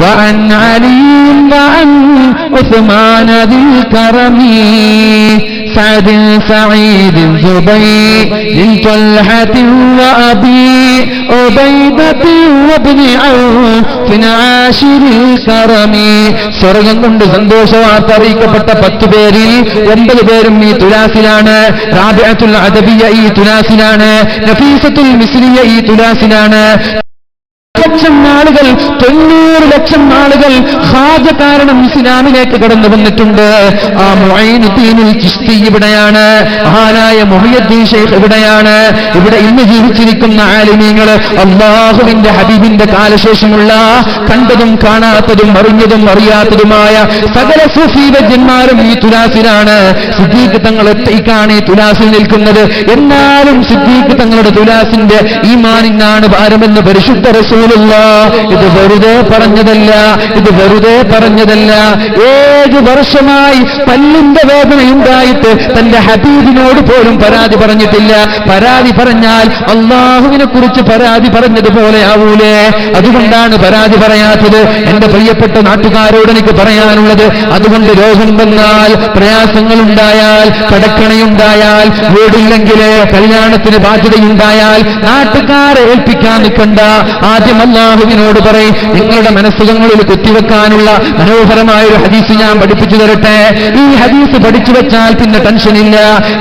وعن علي وعن عثمان ذي الكرم سعد سعيد زبير طلحة وأبي عبيدة وابن عوف عاشر الكرم. സ്വർഗം കൊണ്ട് സന്തോഷവാർത്ത അറിയിക്കപ്പെട്ട 10 പേരിൽ 9 പേരും ഈ തുലാസിലാണ്. റാബിഅത്തുൽ അദബിയ ഈ തുലാസിലാണ്. നഫീസത്തുൽ മിസ്രിയ ഈ തുലാസിലാണ്. 90 ലക്ഷം ആളുകൾ ഖാജ കാരണം ഇസ്ലാമിലേക്ക് കടന്നു വന്നിട്ടുണ്ട്. ആ മുഈനുദ്ദീനുൽ ചിശ്തി ഇവിടെയാണ്, മഹാനായ മുഹയ്യിദ്ദീൻ ശൈഖ് ഇവിടെയാണ്. ഇവിടെ ഇന്ന് ജീവിച്ചിരിക്കുന്ന ആലിമീങ്ങൾ, അല്ലാഹുവിന്റെ ഹബീബിന്റെ കാലശേഷമുള്ള കണ്ടതും കാണാത്തതും അറിഞ്ഞതും അറിയാത്തതുമായ സകല സൂഫി വര്യന്മാരും ഈ തുലാസിലാണ്. സിദ്ദീഖ് തങ്ങൾ ഒറ്റയ്ക്കാണ് ഈ തുലാസിൽ നിൽക്കുന്നത്. എന്നാലും സിദ്ദീഖ് തങ്ങളുടെ തുലാസിന്റെ ഈമാനിനാണ് ഭാരമെന്ന് പരിശുദ്ധ റസൂൽ. ഇത് വെറുതെ പറഞ്ഞതല്ല. 7 വർഷമായി പല്ലിന്റെ വേദനയുണ്ടായിട്ട് തന്റെ ഹബീബിനോട് പോലും പരാതി പറഞ്ഞിട്ടില്ല. പരാതി പറഞ്ഞാൽ അള്ളാഹുവിനെ കുറിച്ച് പരാതി പറഞ്ഞതുപോലെ ആവൂലേ? അതുകൊണ്ടാണ് പരാതി പറയാത്തത്. എന്റെ പ്രിയപ്പെട്ട നാട്ടുകാരോട് എനിക്ക് പറയാനുള്ളത്, അതുകൊണ്ട് രോഗം വന്നാൽ, പ്രയാസങ്ങളുണ്ടായാൽ, കടക്കണയുണ്ടായാൽ, വീടില്ലെങ്കിൽ കല്യാണത്തിന് ബാധ്യതയുണ്ടായാൽ നാട്ടുകാരെ ഏൽപ്പിക്കാൻ നിൽക്കണ്ട. ആദ്യം അല്ലാഹുവിനോട് പറയും. നിങ്ങളുടെ മനസ്സുകളിൽ കുത്തിവെക്കാനുള്ള മനോഹരമായ ഒരു ഹദീസ് ഞാൻ പഠിപ്പിച്ചു തരട്ടെ. ഈ ഹദീസ് പഠിച്ചു വെച്ചാൽ പിന്നെ ടെൻഷനില്ല.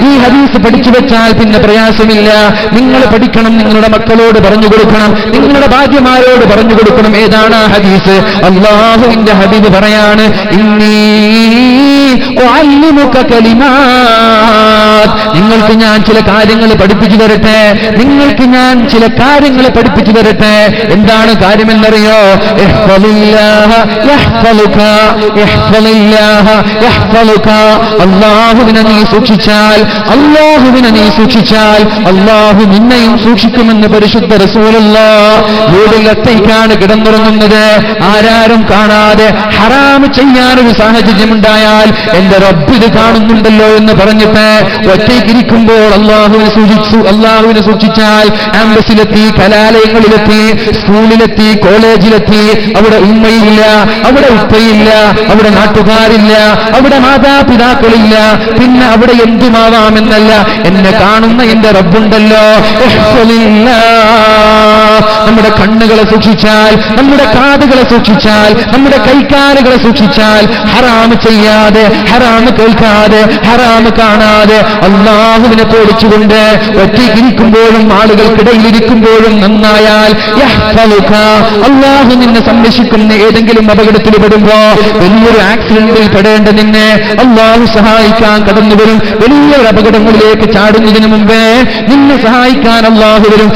ഈ ഹദീസ് പഠിച്ചു വെച്ചാൽ പിന്നെ പ്രയാസമില്ല. നിങ്ങൾ പഠിക്കണം, നിങ്ങളുടെ മക്കളോട് പറഞ്ഞു കൊടുക്കണം, നിങ്ങളുടെ ഭാര്യമാരോട് പറഞ്ഞു കൊടുക്കണം. ഏതാണ് ആ ഹദീസ്? അല്ലാഹുവിന്റെ ഹബീബ് പറയാണ്, ഇന്നി ഉഅല്ലിമുക കലിമാത്. നിങ്ങൾക്ക് ഞാൻ ചില കാര്യങ്ങൾ പഠിപ്പിച്ചു തരട്ടെ. എന്താണ് കാര്യമെന്നറിയോ? അല്ലാഹുവിനെ നീ സൂക്ഷിച്ചാൽ അല്ലാഹു നിന്നെയും സൂക്ഷിക്കുമെന്ന് പരിശുദ്ധ റസൂലുള്ളാഹ്. വീടിൽ ഒറ്റയ്ക്കാണ് കിടന്നുറങ്ങുന്നത്, ആരാരും കാണാതെ. ഹറാം ചെയ്യാനൊരു സാഹചര്യമുണ്ടായാൽ എന്റെ റബ്ബ് ഇത് കാണുന്നുണ്ടല്ലോ എന്ന് പറഞ്ഞിട്ട് ഒറ്റയ്ക്കിരിക്കുമ്പോൾ അള്ളാഹുവിനെ സൂക്ഷിച്ചാൽ ആംബസിലെത്തി, കലാലയങ്ങളിലെത്തി, സ്കൂളിലെത്തി, കോളേജിലെത്തി, അവിടെ ഉമ്മയില്ല, അവിടെ ഉപ്പയില്ല, അവിടെ നാട്ടുകാരില്ല, അവിടെ മാതാപിതാക്കളില്ല, പിന്നെ അവിടെ എന്തുമാവാമെന്നല്ല, എന്നെ കാണുന്ന എന്റെ റബ്ബുണ്ടല്ലോ. നമ്മുടെ കണ്ണുകളെ സൂക്ഷിച്ചാൽ, നമ്മുടെ കാതുകളെ സൂക്ഷിച്ചാൽ, നമ്മുടെ കൈക്കാലുകളെ സൂക്ഷിച്ചാൽ, ഹറാമ് ചെയ്യാതെ, ഹറാമ് കേൾക്കാതെ, ഹറാമ് കാണാതെ, അള്ളാഹുവിനെ പേടിച്ചുകൊണ്ട് ഒറ്റയ്ക്കിരിക്കുമ്പോഴും ആളുകൾക്കിടയിലിരിക്കുമ്പോഴും നന്നായാൽ അള്ളാഹു നിന്നെ സംരക്ഷിക്കുന്ന. ഏതെങ്കിലും അപകടത്തിൽ പെടുമ്പോ, വലിയൊരു ആക്സിഡന്റിൽ പെടേണ്ട നിന്നെ അള്ളാഹു സഹായിക്കാൻ കടന്നു വരും. വലിയൊരു അപകടങ്ങളിലേക്ക് ചാടുന്നതിന് മുമ്പേ നിന്നെ സഹായിക്കാൻ അള്ളാഹു വരും.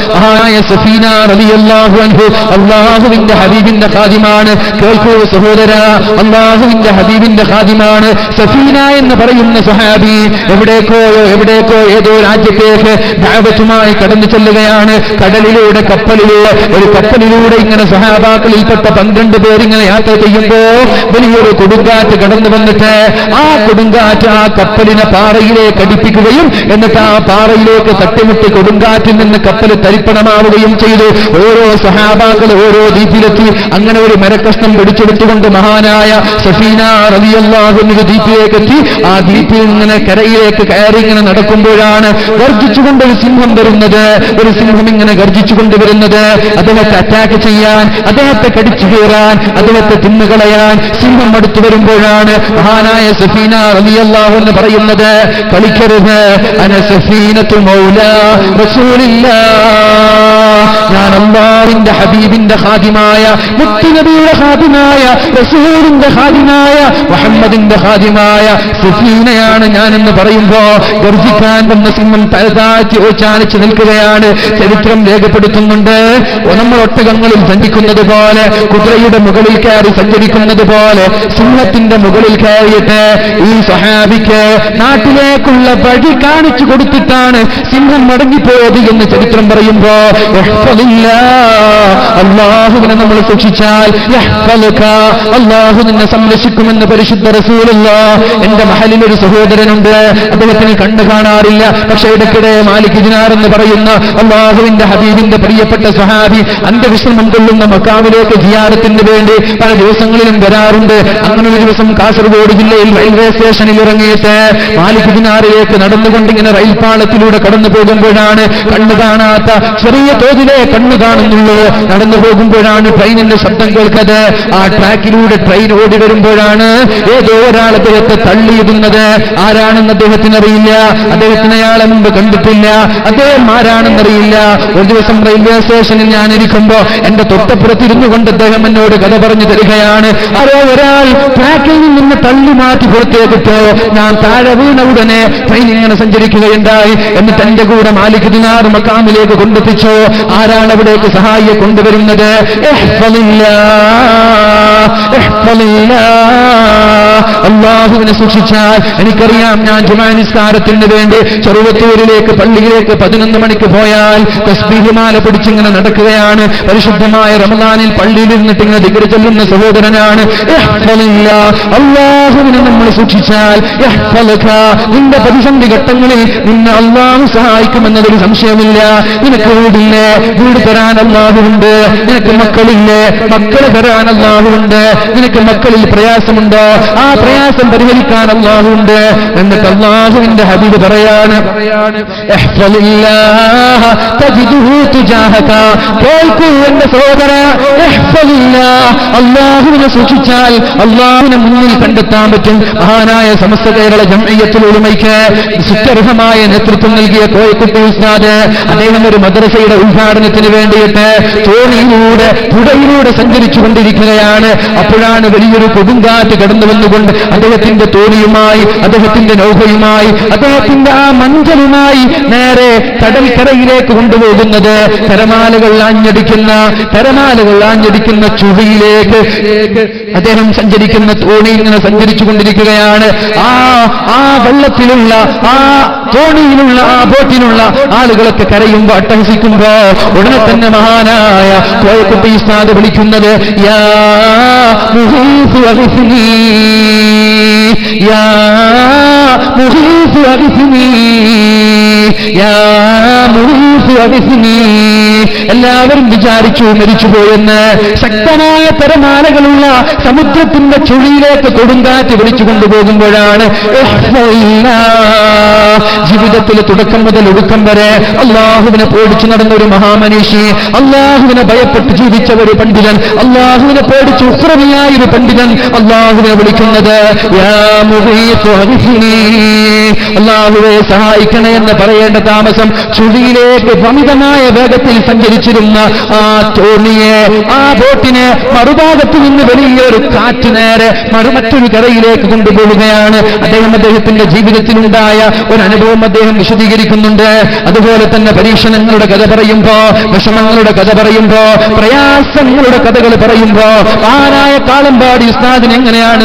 സഫീന റളിയല്ലാഹു അൻഹു അള്ളാഹുവിന്റെ ഹബീബിന്റെ ഖാദിമാണ്. കേൾക്കൂ സഹോദര, അള്ളാഹുവിന്റെ ഹബീബിന്റെ ഖാദിമാണ് സഫീന എന്ന് പറയുന്ന സഹാബി. എവിടേക്കോ ഏതോ രാജ്യത്തേക്ക് ദഅവത്തുമായി കടന്നു ചെല്ലുകയാണ്. കടലിലൂടെ, കപ്പലിലൂടെ ഇങ്ങനെ സഹാബാക്കളിൽപ്പെട്ട 12 പേരിങ്ങനെ യാത്ര ചെയ്യുമ്പോ വലിയൊരു കൊടുങ്കാറ്റ് കടന്നു വന്നിട്ട് ആ കൊടുങ്കാറ്റ് ആ കപ്പലിനെ പാറയിലേക്ക് അടിപ്പിക്കുകയും എന്നിട്ട് ആ പാറയിലേക്ക് തട്ടിമുട്ടി കൊടുങ്കാറ്റിൽ നിന്ന് കപ്പൽ തരിപ്പണമാവുകയും ചെയ്തു. ഓരോ സഹാബാക്കൾ ഓരോ ദ്വീപിലെത്തി. അങ്ങനെ ഒരു മരക്കഷ്ണം പിടിച്ചെടുത്തുകൊണ്ട് മഹാനായ സഫീന റളിയല്ലാഹു അൻഹു ദ്വീപിലേക്ക് എത്തി. ആ ദ്വീപിൽ ഇങ്ങനെ കരയിലേക്ക് കയറി ഇങ്ങനെ നടക്കുമ്പോഴാണ് ഗർജിച്ചുകൊണ്ട് ഒരു സിംഹം വരുന്നത്. ഒരു സിംഹം ഇങ്ങനെ ഗർജിച്ചുകൊണ്ട് വരുന്നത്. അദ്ദേഹത്തെ അറ്റാക്ക് ചെയ്യാൻ, അദ്ദേഹത്തെ കടിച്ചു കീറാൻ, അദ്ദേഹത്തെ തിന്നുകളയാൻ സിംഹം അടുത്തു വരുമ്പോഴാണ് മഹാനായ സഫീന റളിയല്ലാഹു അൻഹു പറയുന്നത്, കളിക്കരുത്, അന സഫീനത്തു മൗലാ റസൂലില്ലാഹ്, ഞാൻ അല്ലാഹുവിന്റെ ഹബീബിന്റെ ഖാദിമായ, മുത്തുനബിയുടെ ഖാദിമായ, റസൂലിന്റെ ഖാദിമായ, മുഹമ്മദിന്റെ ഖാദിമായ സഫീനയാണ് ഞാനെന്ന് പറയുമ്പോ ഗർജിക്കാൻ വന്ന സിംഹം തലതാഴ്ത്തി ഓച്ചാനിച്ച് നിൽക്കുകയാണ്. ചരിത്രം രേഖപ്പെടുത്തുന്നുണ്ട്, നമ്മൾ ഒട്ടകങ്ങളിൽ സഞ്ചരിക്കുന്നത് പോലെ, കുതിരയുടെ മുകളിൽ കയറി സഞ്ചരിക്കുന്നത് പോലെ സിംഹത്തിന്റെ മുകളിൽ കയറിയിട്ട് ഈ സഹാബിക്ക് നാട്ടിലേക്കുള്ള വഴി കാണിച്ചു കൊടുത്തിട്ടാണ് സിംഹം മടങ്ങിപ്പോയത് എന്ന് ചരിത്രം പറയുമ്പോ അള്ളാഹുവിനെ നമ്മൾ സൂക്ഷിച്ചാൽ അള്ളാഹു നിന്നെ സംരക്ഷിക്കുമെന്ന് പരിശുദ്ധ റസൂലുള്ളാഹ്. എന്റെ മഹലിൽ ഒരു സഹോദരനുണ്ട്, അദ്ദേഹത്തിന് കണ്ണു കാണാറില്ല. പക്ഷേ ഇടയ്ക്കിടെ മാലിക് ദിനാർ എന്ന് പറയുന്ന അള്ളാഹുവിന്റെ ഹബീബിന്റെ പ്രിയപ്പെട്ട സ്വഹാബി അന്ത്യവിശ്രമം കൊള്ളുന്ന മക്കാവിലേക്ക് സിയാറത്തിന് വേണ്ടി പല ദിവസങ്ങളിലും വരാറുണ്ട്. അങ്ങനെ ഒരു ദിവസം കാസർഗോഡ് ജില്ലയിൽ റെയിൽവേ സ്റ്റേഷനിൽ ഇറങ്ങിയിട്ട് മാലിക് ദിനാറിലേക്ക് നടന്നുകൊണ്ടിങ്ങനെ റെയിൽപാളത്തിലൂടെ കടന്നു പോകുമ്പോഴാണ്, കണ്ണു കാണാത്ത ചെറിയ തോതിലെ കണ്ണു കാണുന്നുള്ളൂ, നടന്നു പോകുമ്പോഴാണ് ട്രെയിനിന്റെ ശബ്ദം കേൾക്കത്. ആ ട്രാക്കിലൂടെ ട്രെയിൻ ഓടി വരുമ്പോഴാണ് ഏതോ ഒരാൾ അദ്ദേഹത്തെ തള്ളിയിടുന്നത്. ആരാണെന്ന് അദ്ദേഹത്തിന് അറിയില്ല, അദ്ദേഹത്തിന് അയാളെ മുമ്പ് കണ്ടിട്ടില്ല, അദ്ദേഹം ആരാണെന്നറിയില്ല. ഒരു ദിവസം റെയിൽവേ സ്റ്റേഷനിൽ ഞാനിരിക്കുമ്പോ എന്റെ തൊട്ടപ്പുറത്തിരുന്നു കൊണ്ട് അദ്ദേഹം എന്നോട് കഥ പറഞ്ഞു തരികയാണ്. ആരോ ഒരാൾ ട്രാക്കിൽ നിന്ന് തള്ളി മാറ്റി പുറത്തേക്കിട്ടോ, ഞാൻ താഴെ വീണ ഉടനെ ട്രെയിൻ ഇങ്ങനെ സഞ്ചരിക്കുകയുണ്ടായി. എന്നിട്ട് എന്റെ കൂടെ മാലിക് ദിനാർ മക്കാമിലേക്ക് കൊണ്ടെത്തിച്ചു. ആരാണ് അവിടേക്ക് സഹായിയെ കൊണ്ടുവരുന്നത്? അള്ളാഹുവിനെ സൂക്ഷിച്ചാൽ. എനിക്കറിയാം, ഞാൻ ജുമാ നിസ്കാരത്തിന് വേണ്ടി ചെറുവത്തൂരിലേക്ക് പള്ളിയിലേക്ക് 11 മണിക്ക് പോയാൽ തസ്ബീഹുമാല പിടിച്ചിങ്ങനെ നടക്കുകയാണ്. പരിശുദ്ധമായ റമദാനിൽ പള്ളിയിൽ ഇരുന്നിട്ട് ഇങ്ങനെ ദിക്ർ ചൊല്ലുന്ന സഹോദരനാണ്. അള്ളാഹുവിനെ നമ്മൾ സൂക്ഷിച്ചാൽ നിന്റെ പ്രതിസന്ധി ഘട്ടങ്ങളിൽ നിന്നെ അള്ളാഹു സഹായിക്കുമെന്നതൊരു സംശയമില്ല. നിനക്ക് വീടില്ലേ, വീട് തരാൻ അള്ളാഹുണ്ട്. നിനക്ക് മക്കളില്ലേ, മക്കളെ തരാൻ അള്ളാഹുണ്ട്. നിനക്ക് മക്കളിൽ പ്രയാസമുണ്ടോ, ആ പ്രയാസം പരിഹരിക്കാൻ അള്ളാഹുണ്ട്. എന്നിട്ട് അള്ളാഹുവിന്റെ ഹബീബ് പറയാണ്, കേൾക്കൂ എന്റെ സഹോദര, അള്ളാഹുവിനെ സൂക്ഷിച്ചാൽ അള്ളാഹുവിനെ മുന്നിൽ കണ്ടെത്താൻ പറ്റും. മഹാനായ സമസ്ത കേരള ജംഇയ്യത്തുൽ ഉലമയ്ക്ക് സുത്യർഹമായ നേതൃത്വം നൽകിയ കോയക്കുട്ടി ഉസ്താദ്, അദ്ദേഹം ഒരു മദ്രസയുടെ ഉദ്ഘാടനത്തിന് വേണ്ടിയിട്ട് തോണിയിലൂടെ പുഴയിലൂടെ സഞ്ചരിച്ചു കൊണ്ടിരിക്കുകയാണ്. അപ്പോഴാണ് വലിയൊരു കൊടുങ്കാറ്റ് കടന്നു വന്നുകൊണ്ട് അദ്ദേഹത്തിന്റെ തോണിയുമായി, അദ്ദേഹത്തിന്റെ നൗകയുമായി, അദ്ദേഹത്തിന്റെ ആ മഞ്ചലുമായി നേരെ കടൽക്കരയിലേക്ക് കൊണ്ടുപോകുന്നത്. തിരമാലകൾ ആഞ്ഞടിക്കുന്ന ചുഴിയിലേക്ക് അദ്ദേഹം സഞ്ചരിക്കുന്ന തോണി ഇങ്ങനെ സഞ്ചരിച്ചു കൊണ്ടിരിക്കുകയാണ്. ആ വെള്ളത്തിലുള്ള, ആ തോണിയിലുള്ള, ആ ബോട്ടിലുള്ള ആളുകളൊക്കെ കരയുമ്പോ അട്ടഹസിക്കുമ്പോ ഉടനെ തന്നെ മഹാനായ കോയക്കുട്ടി ഉസ്താദ് വിളിക്കുന്നത്, യാ മുഹീസ് അഗ്ഫിനി, യാ മുഗീസ് അഗ്സിനി, യാ മുഗീസ് അഗ്സിനി. എല്ലാവരും വിചാരിച്ചു മരിച്ചുപോയെന്ന്. ശക്തമായ തിരമാലകളുള്ള സമുദ്രത്തിന്റെ ചുഴിയിലേക്ക് കൊടുങ്കാറ്റ് വിളിച്ചു കൊണ്ടുപോകുമ്പോഴാണ് ജീവിതത്തിൽ തുടക്കം മുതൽ ഒടുക്കം വരെ അള്ളാഹുവിനെ പേടിച്ചു നടന്ന ഒരു മഹാമനീഷി, അള്ളാഹുവിനെ ഭയപ്പെട്ട് ജീവിച്ച ഒരു പണ്ഡിതൻ, അള്ളാഹുവിനെ പേടിച്ച് ഉഖ്റവിയായ ഒരു പണ്ഡിതൻ അള്ളാഹുവിനെ വിളിക്കുന്നത് യാ മുഗീസ് അഗ്സിനി, അള്ളാഹുവെ സഹായിക്കണേ എന്ന് പറയേണ്ട താമസം ചുഴിയിലേക്ക് അമിതമായ വേഗത്തിൽ സഞ്ചരിച്ചിരുന്ന ആ തോണിയെ, ആ ബോട്ടിനെ മറുഭാഗത്ത് നിന്ന് വലിയൊരു കാറ്റ് നേരെ മറ്റൊരു കരയിലേക്ക് കൊണ്ടുപോവുകയാണ്. അദ്ദേഹത്തിന്റെ ജീവിതത്തിലുണ്ടായ ഒരു അനുഭവം അദ്ദേഹം വിശദീകരിക്കുന്നുണ്ട്. അതുപോലെ തന്നെ പരീക്ഷണങ്ങളുടെ കഥ പറയുമ്പോ, വിഷമങ്ങളുടെ കഥ പറയുമ്പോ, പ്രയാസങ്ങളുടെ കഥകൾ പറയുമ്പോ ആരായ കാളമ്പാടി ഉസ്താദിനെ എങ്ങനെയാണ്